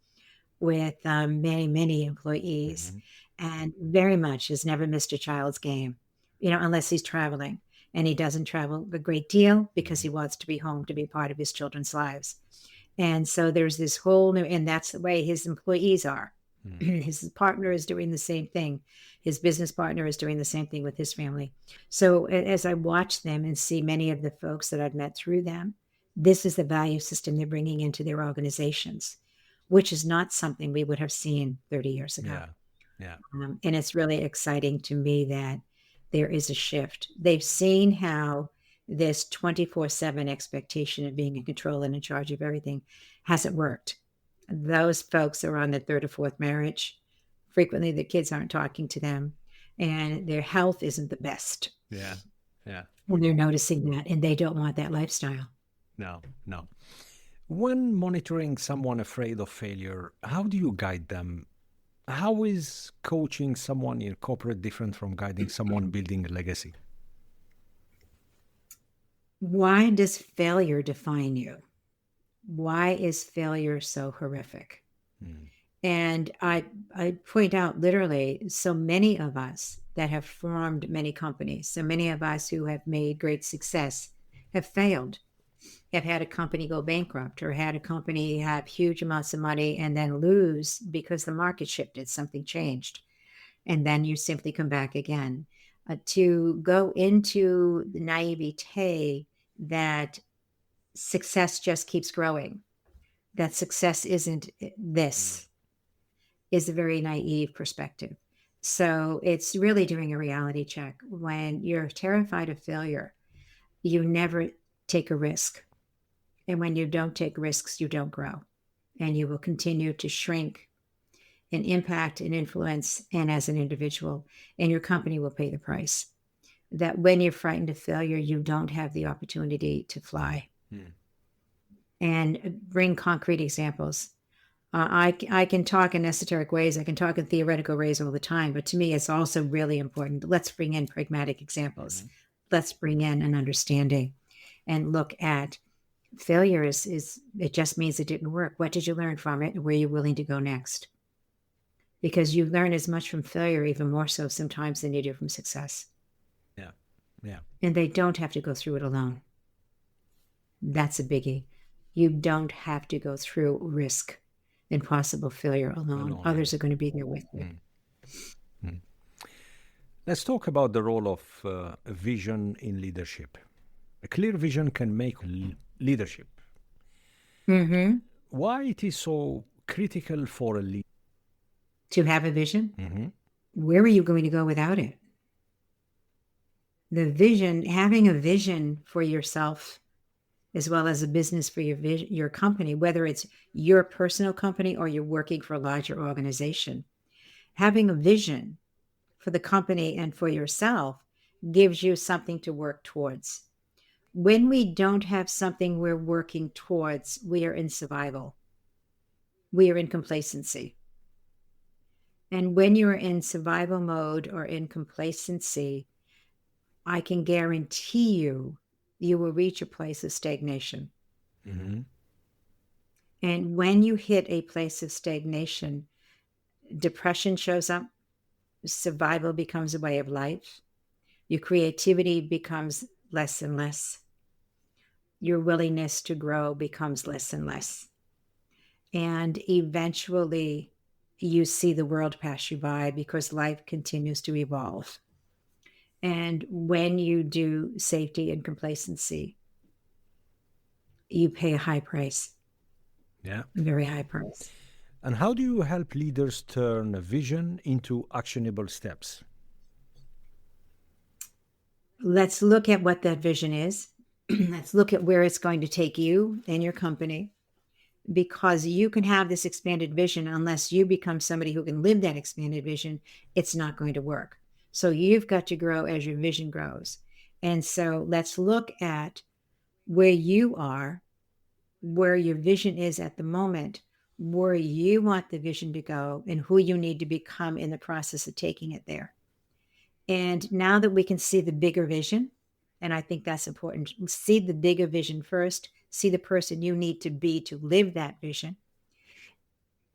with many, many employees, and very much has never missed a child's game, unless he's traveling. And he doesn't travel a great deal because he wants to be home to be part of his children's lives. And so there's this whole new, and that's the way his employees are. His partner is doing the same thing. His business partner is doing the same thing with his family. So as I watch them and see many of the folks that I've met through them, this is the value system they're bringing into their organizations, which is not something we would have seen 30 years ago. Yeah. And it's really exciting to me that there is a shift. They've seen how this 24/7 expectation of being in control and in charge of everything hasn't worked. Those folks are on their third or fourth marriage. Frequently, the kids aren't talking to them, and their health isn't the best. Yeah. And they're noticing that, and they don't want that lifestyle. No. When monitoring someone afraid of failure, how do you guide them? How is coaching someone in corporate different from guiding someone building a legacy? Why does failure define you? Why is failure so horrific? And I point out literally, so many of us that have formed many companies, so many of us who have made great success have failed, have had a company go bankrupt, or had a company have huge amounts of money and then lose because the market shifted, something changed. And then you simply come back again. To go into the naivete that success just keeps growing, that success isn't this, is a very naive perspective. So it's really doing a reality check. When you're terrified of failure, you never take a risk. And when you don't take risks, you don't grow. And you will continue to shrink in impact and influence and as an individual. And your company will pay the price. That when you're frightened of failure, you don't have the opportunity to fly. And bring concrete examples. I can talk in esoteric ways. I can talk in theoretical ways all the time. But to me, it's also really important. Let's bring in pragmatic examples. Let's bring in an understanding. and look at failure is it just means it didn't work. What did you learn from it? And where are you willing to go next? Because you learn as much from failure, even more so sometimes than you do from success. Yeah. Yeah. And they don't have to go through it alone. That's a biggie. You don't have to go through risk and possible failure alone. Others are going to be there with you. Let's talk about the role of vision in leadership. A clear vision can make leadership. Mm-hmm. Why it is so critical for a leader? To have a vision? Mm-hmm. Where are you going to go without it? The vision, having a vision for yourself, as well as a business for your company, whether it's your personal company or you're working for a larger organization, having a vision for the company and for yourself gives you something to work towards. When we don't have something we're working towards, we are in survival. We are in complacency. And when you're in survival mode or in complacency, I can guarantee you will reach a place of stagnation. Mm-hmm. And when you hit a place of stagnation, depression shows up, survival becomes a way of life, your creativity becomes less and less, your willingness to grow becomes less and less. And eventually you see the world pass you by because life continues to evolve. And when you do safety and complacency, you pay a high price. Yeah. A very high price. And how do you help leaders turn a vision into actionable steps? Let's look at what that vision is. Let's look at where it's going to take you and your company, because you can have this expanded vision. Unless you become somebody who can live that expanded vision, it's not going to work. So you've got to grow as your vision grows. And so let's look at where you are, where your vision is at the moment, where you want the vision to go, and who you need to become in the process of taking it there. And now that we can see the bigger vision, and I think that's important, see the bigger vision first, see the person you need to be to live that vision.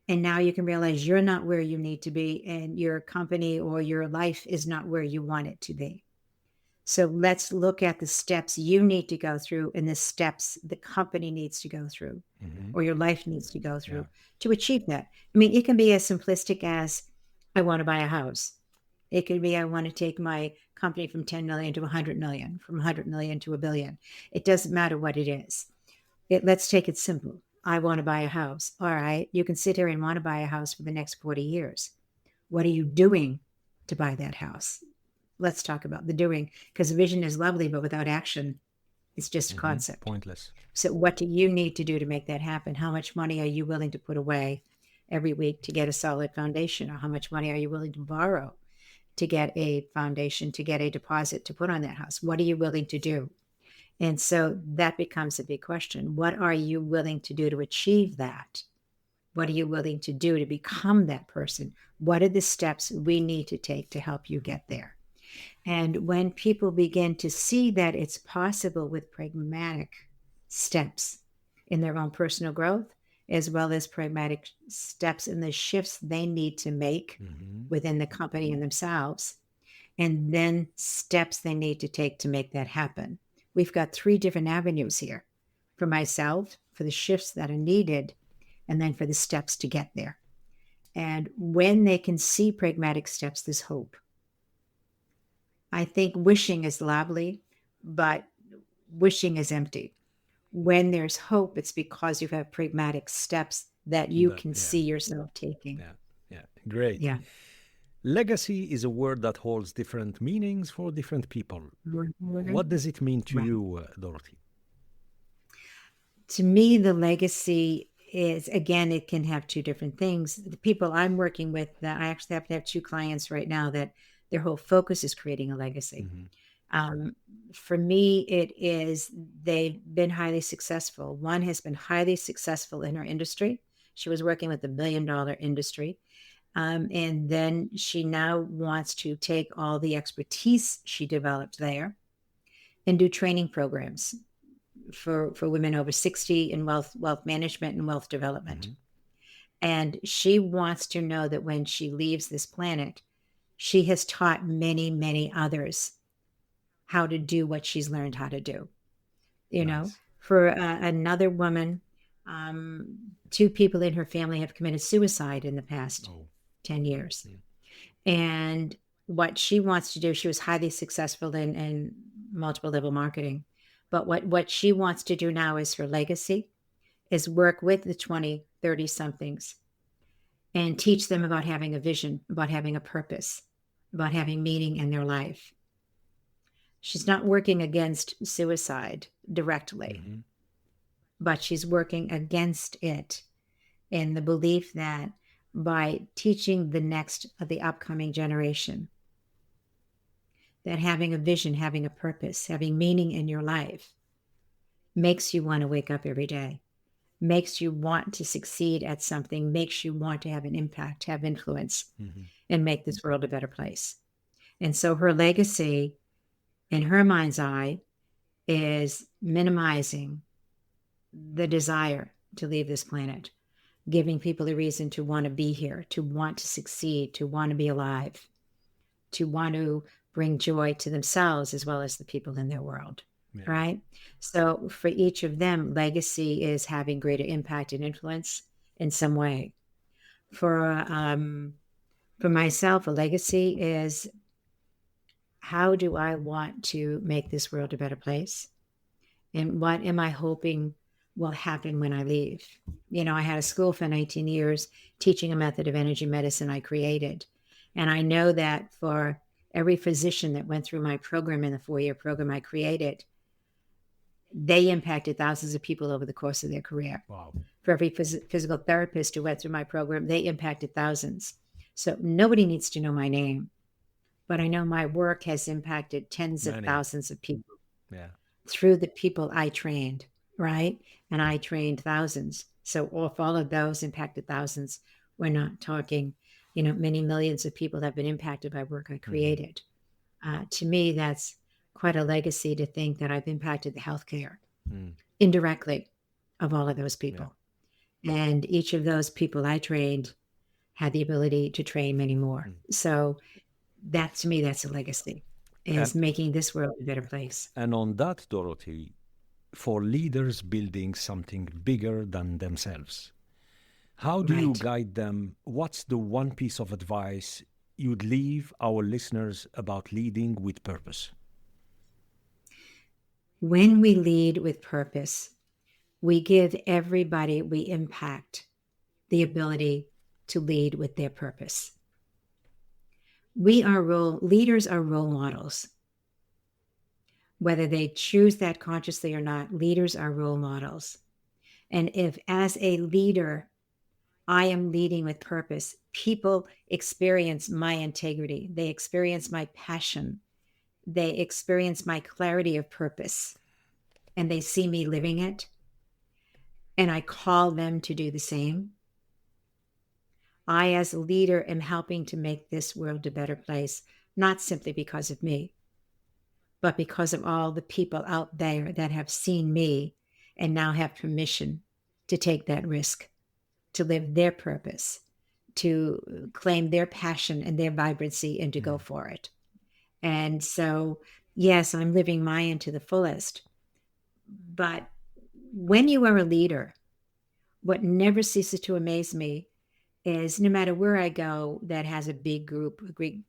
And now you can realize you're not where you need to be, and your company or your life is not where you want it to be. So let's look at the steps you need to go through and the steps the company needs to go through, or your life needs to go through to achieve that. I mean, it can be as simplistic as I want to buy a house. It could be I want to take my company from 10 million to 100 million, from 100 million to $1 billion. It doesn't matter what it is. Let's take it simple. I want to buy a house. All right, you can sit here and want to buy a house for the next 40 years. What are you doing to buy that house? Let's talk about the doing, because vision is lovely, but without action, it's just a concept. Pointless. So what do you need to do to make that happen? How much money are you willing to put away every week to get a solid foundation? Or how much money are you willing to borrow to get a foundation, to get a deposit to put on that house? What are you willing to do? And so that becomes a big question. What are you willing to do to achieve that? What are you willing to do to become that person? What are the steps we need to take to help you get there? And when people begin to see that it's possible with pragmatic steps in their own personal growth, as well as pragmatic steps in the shifts they need to make within the company and themselves, and then steps they need to take to make that happen. We've got 3 different avenues here for myself, for the shifts that are needed, and then for the steps to get there. And when they can see pragmatic steps, there's hope. I think wishing is lovely, but wishing is empty. When there's hope, it's because you have pragmatic steps that you can see yourself taking. Yeah. Great. Yeah. Legacy is a word that holds different meanings for different people. What does it mean to you, Dorothy? To me, the legacy is, again, it can have 2 different things. The people I'm working with, that I actually happen to have 2 clients right now that their whole focus is creating a legacy. For me, it is, they've been highly successful. One has been highly successful in her industry. She was working with $1 billion industry. And then she now wants to take all the expertise she developed there and do training programs for women over 60 in wealth management and wealth development. Mm-hmm. And she wants to know that when she leaves this planet, she has taught many, many others how to do what she's learned how to do. You know, Nice. for another woman, 2 people in her family have committed suicide in the past Oh. 10 years. Mm. And what she wants to do, she was highly successful in multiple level marketing. But what she wants to do now is her legacy is work with the 20, 30 somethings and teach them about having a vision, about having a purpose, about having meaning in their life. She's not working against suicide directly, Mm-hmm. but she's working against it in the belief that by teaching the upcoming generation, that having a vision, having a purpose, having meaning in your life makes you want to wake up every day, makes you want to succeed at something, makes you want to have an impact, have influence, Mm-hmm. and make this world a better place. And so her legacy, in her mind's eye, is minimizing the desire to leave this planet, giving people a reason to want to be here, to want to succeed, to want to be alive, to want to bring joy to themselves as well as the people in their world. Yeah. Right? So for each of them, legacy is having greater impact and influence in some way. For myself, a legacy is, how do I want to make this world a better place? And what am I hoping will happen when I leave? You know, I had a school for 19 years teaching a method of energy medicine I created. And I know that for every physician that went through my program in the 4-year program I created, they impacted thousands of people over the course of their career. Wow. For every physical therapist who went through my program, they impacted thousands. So nobody needs to know my name, but I know my work has impacted tens of Many. thousands of people. Yeah. Through the people I trained, right? And I trained thousands. So if all of those impacted thousands, we're not talking, many millions of people that have been impacted by work I created. To me, that's quite a legacy to think that I've impacted the healthcare indirectly of all of those people. Yeah. And each of those people I trained had the ability to train many more. So that, to me, that's a legacy, is making this world a better place. And on that, Dorothy, for leaders building something bigger than themselves, how do you guide them? What's the one piece of advice you'd leave our listeners about leading with purpose? When we lead with purpose, we give everybody we impact the ability to lead with their purpose. Leaders are role models. Whether they choose that consciously or not, leaders are role models. And if, as a leader, I am leading with purpose, people experience my integrity. They experience my passion. They experience my clarity of purpose. And they see me living it. And I call them to do the same. I, as a leader, am helping to make this world a better place, not simply because of me, but because of all the people out there that have seen me and now have permission to take that risk, to live their purpose, to claim their passion and their vibrancy and to go for it. And so, yes, I'm living mine to the fullest. But when you are a leader, what never ceases to amaze me is no matter where I go that has a big group, a great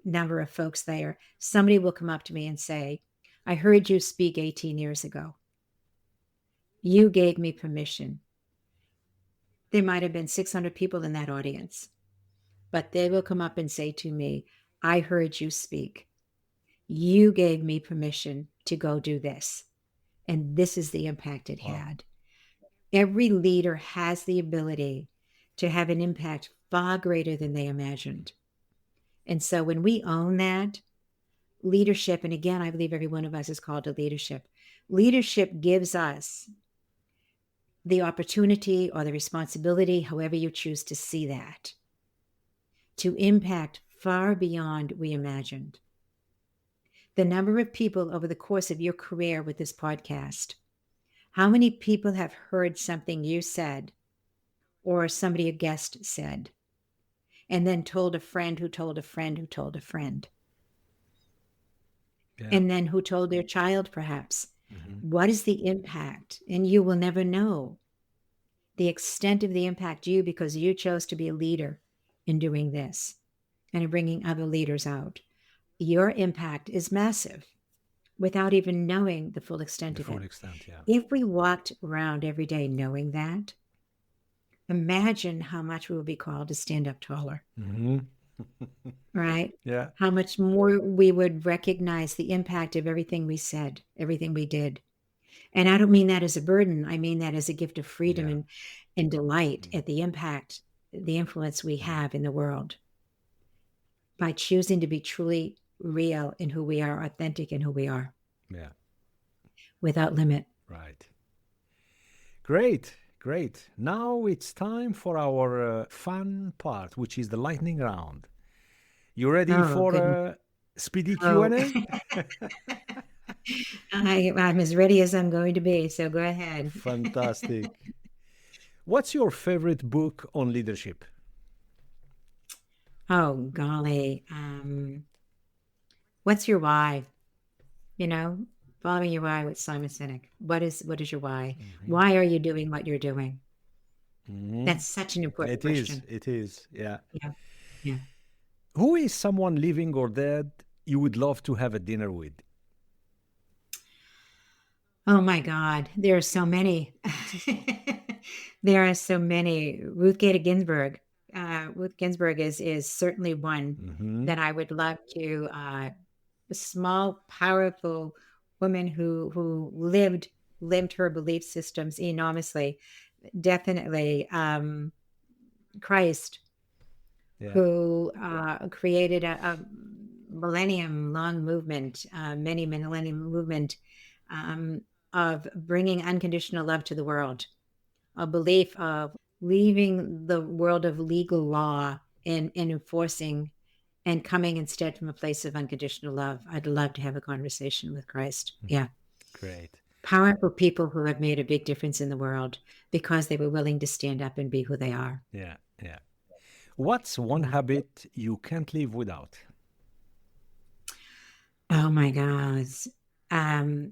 number of folks there, somebody will come up to me and say, I heard you speak 18 years ago. You gave me permission. There might have been 600 people in that audience, but they will come up and say to me, I heard you speak. You gave me permission to go do this. And this is the impact it had. Every leader has the ability to have an impact far greater than they imagined. And so when we own that, leadership, and again, I believe every one of us is called to leadership. Leadership gives us the opportunity or the responsibility, however you choose to see that, to impact far beyond we imagined. The number of people over the course of your career with this podcast How many people have heard something you said or somebody, a guest said, and then told a friend who told a friend who told a friend, Yeah. and then who told their child, perhaps? Mm-hmm. What is the impact? And you will never know the extent of the impact you, because you chose to be a leader in doing this and in bringing other leaders out. Your impact is massive without even knowing the full extent The of full it. extent, yeah. If we walked around every day knowing that, imagine how much we would be called to stand up taller, Mm-hmm. right? Yeah. How much more we would recognize the impact of everything we said, everything we did. And I don't mean that as a burden. I mean that as a gift of freedom Yeah. and delight at the impact, the influence we have in the world by choosing to be truly real in who we are, authentic in who we are, Yeah. without limit. Right. Great. Great. Now it's time for our fun part, which is the lightning round. You ready Oh, for goodness. a speedy Oh, Q&A? I'm as ready as I'm going to be. So go ahead. Fantastic. What's your favorite book on leadership? Oh, golly. What's your why? You know, following your why with Simon Sinek. What is your why? Mm-hmm. Why are you doing what you're doing? Mm-hmm. That's such an important question. It is, yeah. Yeah. Yeah. Who is someone living or dead you would love to have a dinner with? Oh my God. There are so many. There are so many. Ruth Bader Ginsburg. Ruth Ginsburg is certainly one Mm-hmm. that I would love to. A small, powerful woman who lived her belief systems enormously. Definitely, Christ, Yeah. who created a millennium long movement, many millennium movement, um, of bringing unconditional love to the world, a belief of leaving the world of legal law and enforcing and coming instead from a place of unconditional love. I'd love to have a conversation with Christ. Yeah. Great. Powerful people who have made a big difference in the world because they were willing to stand up and be who they are. Yeah. Yeah. What's one Yeah. habit you can't live without? Oh my God.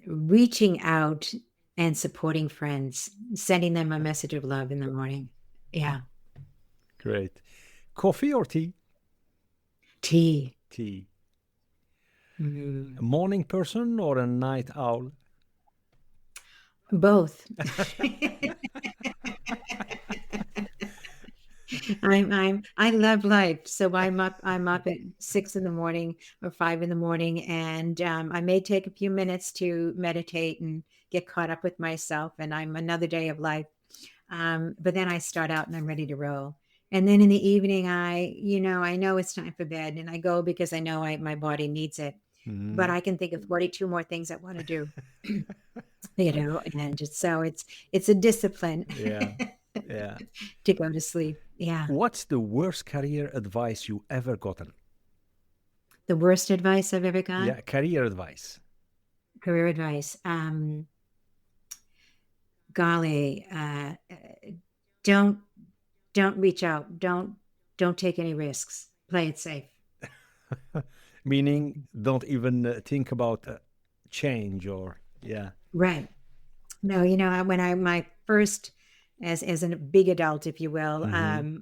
Reaching out and supporting friends, sending them a message of love in the morning. Yeah. Great. Coffee or tea? Tea. Tea. A Mm. morning person or a night owl? Both. I love life. So I'm up at 6 in the morning or 5 in the morning, and I may take a few minutes to meditate and get caught up with myself, and I'm another day of life. But then I start out and I'm ready to roll. And then in the evening, I know it's time for bed, and I go because I know my body needs it. But Mm. I can think of 42 more things I want to do, and just so it's a discipline Yeah. Yeah. to go to sleep. Yeah. What's the worst career advice you ever gotten? The worst advice I've ever got, Yeah, career advice. career advice. Golly, don't don't reach out. Don't take any risks. Play it safe. Meaning, don't even think about change or, yeah. Right. No, when I my first as a big adult, if you will, Mm-hmm.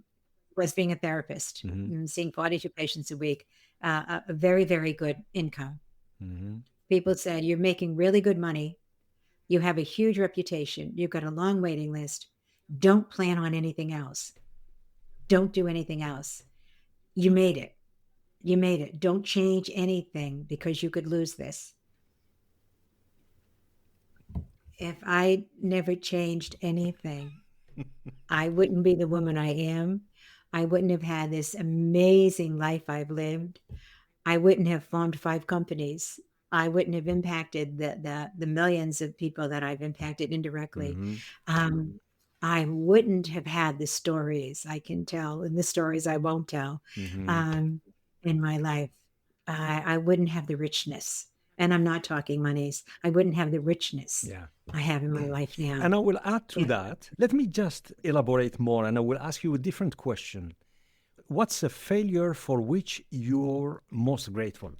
was being a therapist, Mm-hmm. seeing 42 patients a week, a very, very good income. Mm-hmm. People said, "You're making really good money. You have a huge reputation. You've got a long waiting list. Don't plan on anything else. Don't do anything else. You made it. You made it. Don't change anything because you could lose this." If I never changed anything, I wouldn't be the woman I am. I wouldn't have had this amazing life I've lived. I wouldn't have formed 5 companies. I wouldn't have impacted the millions of people that I've impacted indirectly. Mm-hmm. Um, I wouldn't have had the stories I can tell and the stories I won't tell, Mm-hmm. um, in my life. I wouldn't have the richness. And I'm not talking monies. I wouldn't have the richness Yeah. I have in my life now. And I will add to Yeah. that. Let me just elaborate more, and I will ask you a different question. What's a failure for which you're most grateful?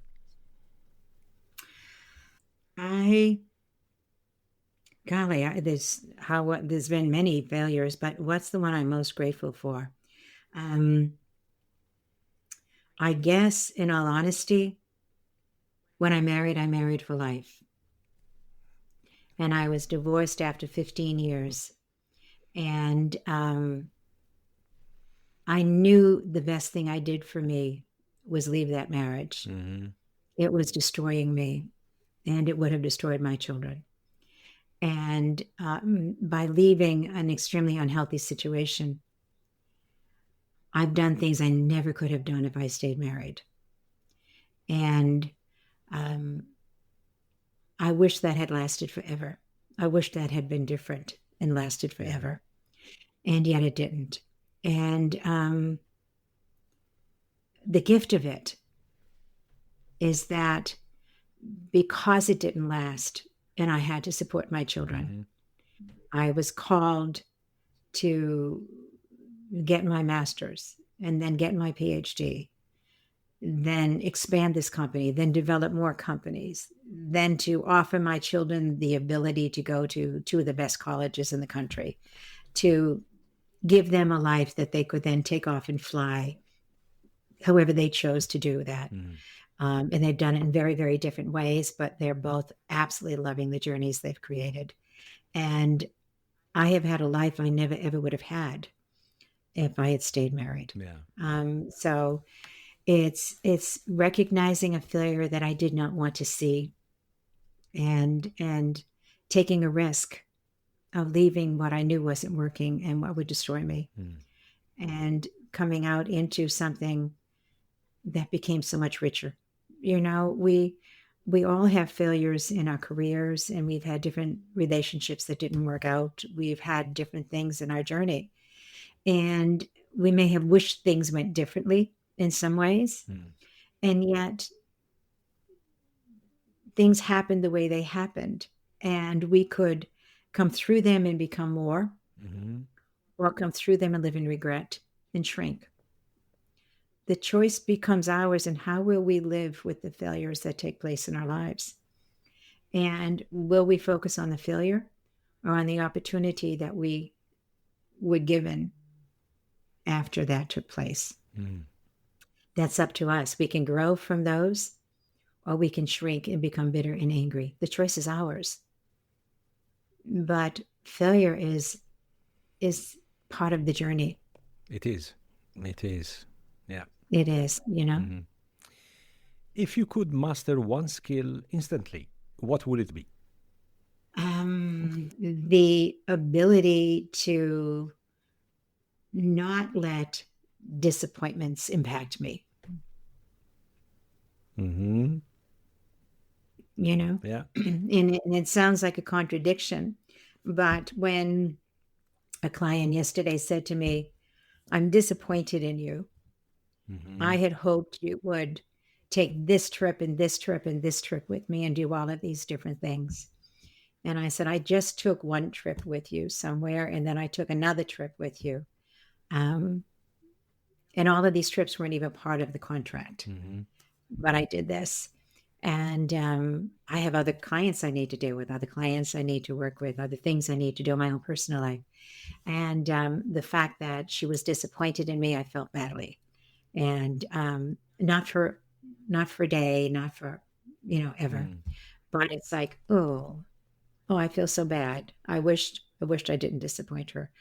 I, golly, there's been many failures, but what's the one I'm most grateful for? Um, I guess, in all honesty, when I married for life. And I was divorced after 15 years. And I knew the best thing I did for me was leave that marriage. Mm-hmm. It was destroying me, and it would have destroyed my children. And by leaving an extremely unhealthy situation, I've done things I never could have done if I stayed married. And um, I wish that had lasted forever. I wish that had been different and lasted Yeah. forever. And yet it didn't. And the gift of it is that because it didn't last and I had to support my children, I was called to get my master's and then get my PhD, then expand this company, then develop more companies, then to offer my children the ability to go to two of the best colleges in the country, to give them a life that they could then take off and fly, however they chose to do that. And they've done it in very, very different ways, but they're both absolutely loving the journeys they've created. And I have had a life I never, ever would have had if I had stayed married. Yeah. So it's recognizing a failure that I did not want to see, and taking a risk of leaving what I knew wasn't working and what would destroy me, and coming out into something that became so much richer. You know, we all have failures in our careers, and we've had different relationships that didn't work out. We've had different things in our journey, and we may have wished things went differently in some ways, and yet things happened the way they happened, and we could come through them and become more, or come through them and live in regret and shrink. The choice becomes ours, and how will we live with the failures that take place in our lives? And will we focus on the failure or on the opportunity that we were given after that took place? That's up to us. We can grow from those, or we can shrink and become bitter and angry. The choice is ours. But failure is part of the journey. It is. It is. Yeah. It is, you know. If you could master one skill instantly, what would it be? The ability to not let disappointments impact me. You know? Yeah. And it sounds like a contradiction, but when a client yesterday said to me, "I'm disappointed in you. I had hoped you would take this trip and this trip and this trip with me and do all of these different things." And I said, "I just took one trip with you somewhere, and then I took another trip with you. And all of these trips weren't even part of the contract, but I did this. And I have other clients I need to deal with, other clients I need to work with, other things I need to do in my own personal life. And the fact that she was disappointed in me, I felt badly. And not for a day, not for, ever. But it's like, oh, I feel so bad. I wished I didn't disappoint her.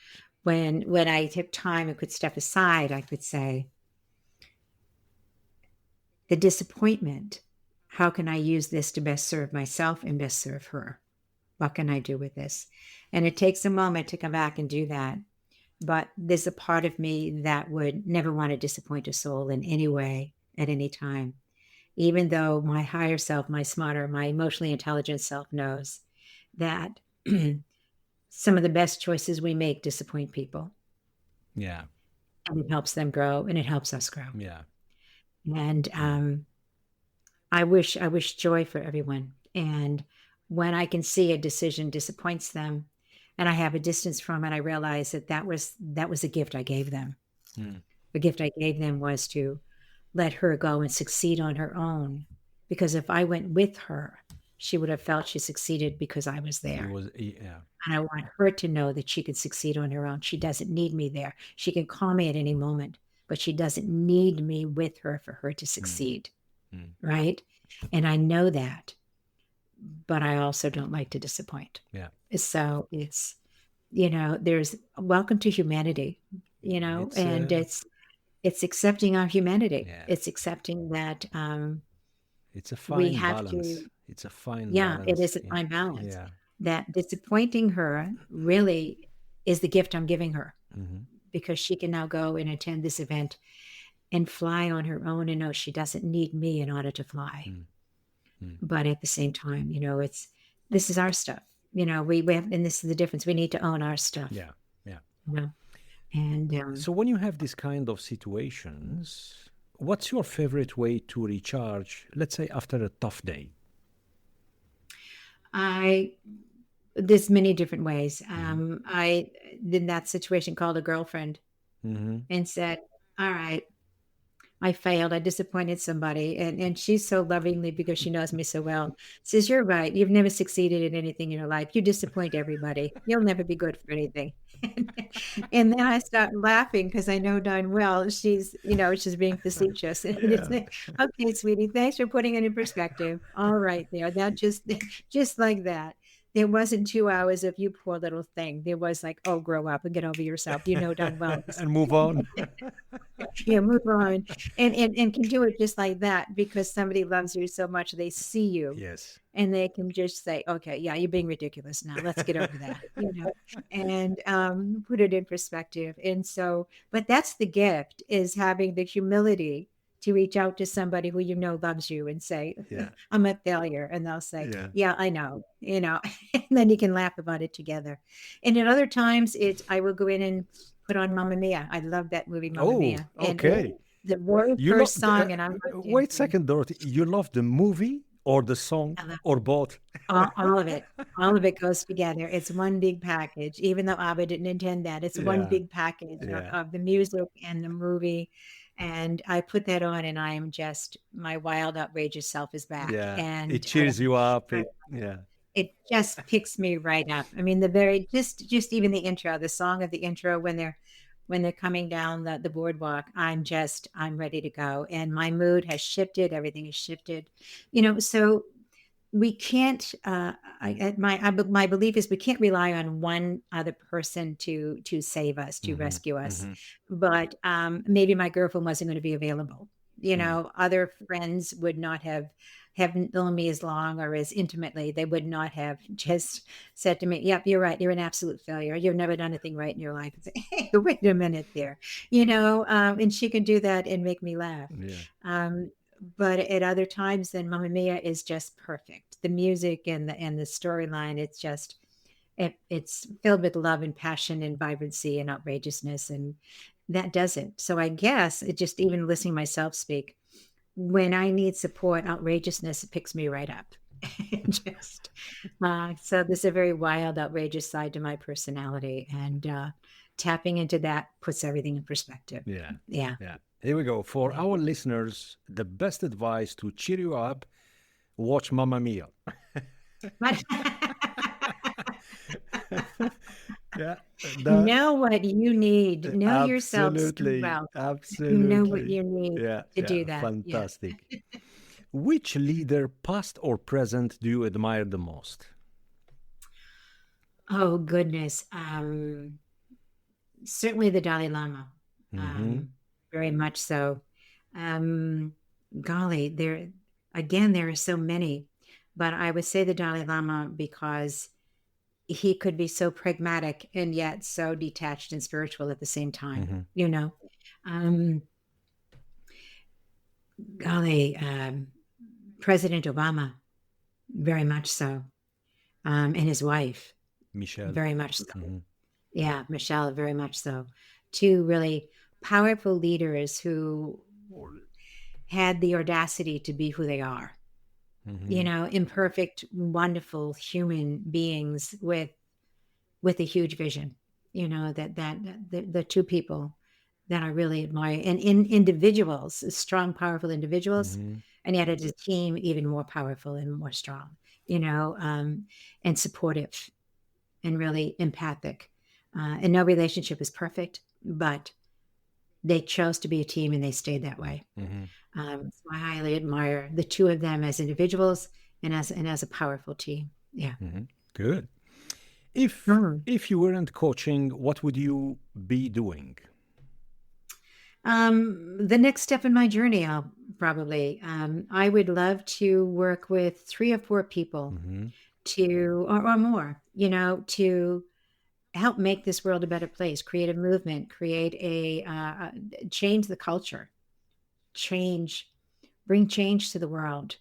When I took time and could step aside, I could say, the disappointment, how can I use this to best serve myself and best serve her? What can I do with this? And it takes a moment to come back and do that. But there's a part of me that would never want to disappoint a soul in any way at any time, even though my higher self, my smarter, my emotionally intelligent self knows that some of the best choices we make disappoint people. Yeah. And it helps them grow, and it helps us grow. Yeah. And I wish joy for everyone. And when I can see a decision disappoints them and I have a distance from it, I realize that was a gift I gave them. Mm. The gift I gave them was to let her go and succeed on her own. Because if I went with her, she would have felt she succeeded because I was It there. was, yeah. And I want her to know that she can succeed on her own. She doesn't need me there. She can call me at any moment, but she doesn't need me with her for her to Mm. succeed. Mm. Right. And I know that, but I also don't like to disappoint. Yeah. So there's welcome to humanity, It's and it's accepting our humanity. yeah. It's accepting that It's a we fine have balance. to, It's a fine yeah, it balance. is a Yeah. fine balance. Yeah. That disappointing her really is the gift I'm giving her Hmm. because she can now go and attend this event and fly on her own and know she doesn't need me in order to fly. Mm. Mm. But at the same time, this is our stuff. We have, and this is the difference. We need to own our stuff. Yeah. Yeah. You know? And So when you have this kind of situations, what's your favorite way to recharge, let's say after a tough day? I there's many different ways. Hmm. I in that situation called a girlfriend Hmm. and said, "All right, I failed. I disappointed somebody." And she's so lovingly, because she knows me so well, says, "You're right. You've never succeeded in anything in your life. You disappoint everybody. You'll never be good for anything." And then I start laughing because I know darn well she's being facetious. And it's Yeah. like, okay, sweetie, thanks for putting it in perspective. All right, there. That just like that. There wasn't 2 hours of you poor little thing. There was like, oh, grow up and get over yourself. You know darn well. And move on. Yeah, move on. And can do it just like that because somebody loves you so much they see you Yes. and they can just say, okay, yeah, you're being ridiculous now. Let's get over that, and put it in perspective. And so, but that's the gift, is having the humility to reach out to somebody who loves you and say, Yeah. I'm a failure. And they'll say, Yeah. yeah, I know, and then you can laugh about it together. And at other times, I will go in and put on Mamma Mia. I love that movie, Mamma Oh, Mia. And okay. the very You love, first song, and I'm not wait a dancing. second, Dorothy. You love the movie or the song I love or both? all of it. All of it goes together. It's one big package, even though Abba didn't intend that. It's one Yeah. big package of, Yeah. of the music and the movie. And I put that on, and I am just, my wild, outrageous self is back. Yeah. It And cheers you up. I- Yeah. it just picks me right up. I mean, the very, just even the intro, the song of the intro, when they're coming down the boardwalk, I'm ready to go. And my mood has shifted. Everything has shifted. So we can't my belief is we can't rely on one other person to save us, to Hmm. rescue us. Hmm. But maybe my girlfriend wasn't going to be available. Mm. Other friends would not have known me as long or as intimately. They would not have just said to me, yep, you're right, you're an absolute failure, you've never done anything right in your life. Say, hey, wait a minute there. And she can do that and make me laugh. Yeah. um, but at other times, then Mamma Mia is just perfect. The music and the storyline, it's filled with love and passion and vibrancy and outrageousness, and that does it. So I guess it just, even listening to myself speak, when I need support, outrageousness, it picks me right up. Just so there's a very wild, outrageous side to my personality, and tapping into that puts everything in perspective. Yeah. Yeah. Yeah. Here we go. For Yeah. our listeners, the best advice to cheer you up: watch Mamma Mia. But Yeah. That know what you need. Know yourself so absolutely, well. You know what absolutely. you need Yeah. to Yeah. do that. Yeah. Fantastic. Which leader, past or present, do you admire the most? Oh goodness. Certainly the Dalai Lama. Mm-hmm. Um, Very much so. Um, Golly, there are so many, but I would say the Dalai Lama because he could be so pragmatic and yet so detached and spiritual at the same time. Mm-hmm. Um, Golly, President Obama, very much so, and his wife, Michelle. very much so. Mm-hmm. Yeah, Michelle, very much so. Two really powerful leaders who had the audacity to be who they are. imperfect, wonderful human beings with a huge vision. That the two people that I really admire, and in individuals, strong, powerful individuals, and yet as a team, even more powerful and more strong. And supportive, and really empathic. And no relationship is perfect, but they chose to be a team and they stayed that way. So I highly admire the two of them as individuals and as a powerful team. Yeah. Good. If you weren't coaching, what would you be doing? The next step in my journey, I'll probably, I would love to work with 3 or 4 people or more, to help make this world a better place, create a movement, create change the culture, bring change to the world,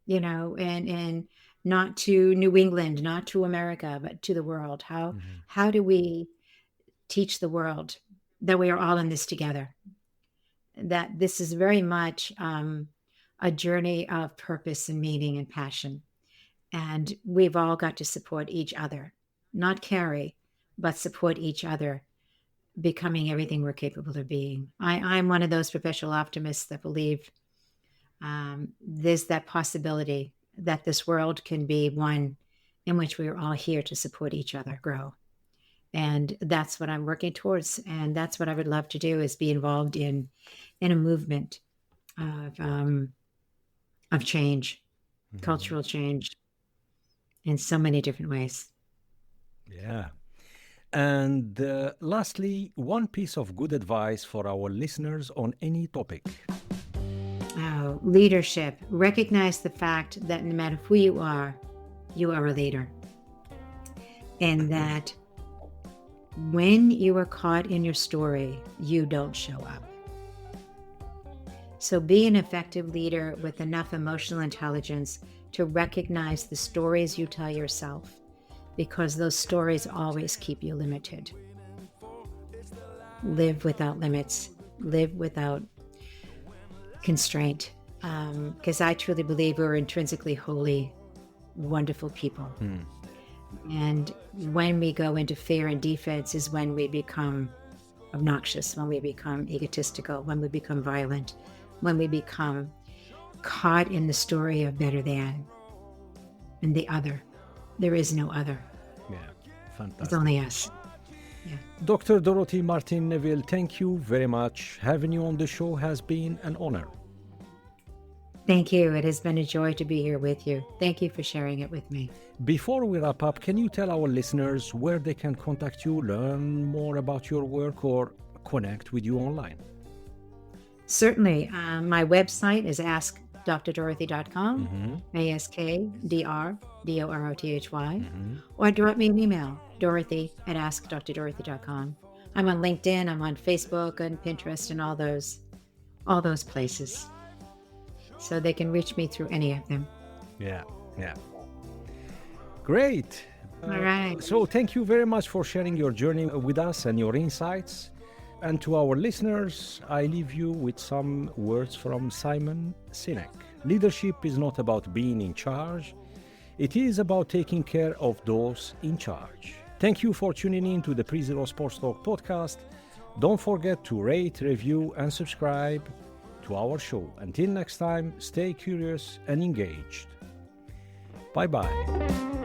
and not to New England, not to America, but to the world. How do we teach the world that we are all in this together? That this is very much a journey of purpose and meaning and passion. And we've all got to support each other, not carry, but support each other, becoming everything we're capable of being. I'm one of those professional optimists that believe there's that possibility that this world can be one in which we're all here to support each other grow. And that's what I'm working towards. And that's what I would love to do, is be involved in a movement of change, cultural change, in so many different ways. Yeah. And lastly, one piece of good advice for our listeners on any topic. Leadership. Recognize the fact that no matter who you are a leader. And that when you are caught in your story, you don't show up. So be an effective leader with enough emotional intelligence to recognize the stories you tell yourself, because those stories always keep you limited. Live without limits, live without constraint, because I truly believe we're intrinsically holy, wonderful people. And when we go into fear and defense is when we become obnoxious, when we become egotistical, when we become violent, when we become caught in the story of better than and the other. There is no other. Yeah, fantastic. It's only us. Yeah. Dr. Dorothy Martin-Neville, thank you very much. Having you on the show has been an honor. Thank you. It has been a joy to be here with you. Thank you for sharing it with me. Before we wrap up, can you tell our listeners where they can contact you, learn more about your work, or connect with you online? Certainly. My website is askdrdorothy.com, ASKDRDOROTHY, or drop me an email, dorothy@askdrdorothy.com. I'm on LinkedIn, I'm on Facebook and Pinterest and all those places. So they can reach me through any of them. Yeah. Great. All right. So thank you very much for sharing your journey with us and your insights. And to our listeners, I leave you with some words from Simon Sinek. Leadership is not about being in charge. It is about taking care of those in charge. Thank you for tuning in to the PreZero Sports Talk podcast. Don't forget to rate, review, and subscribe to our show. Until next time, stay curious and engaged. Bye-bye.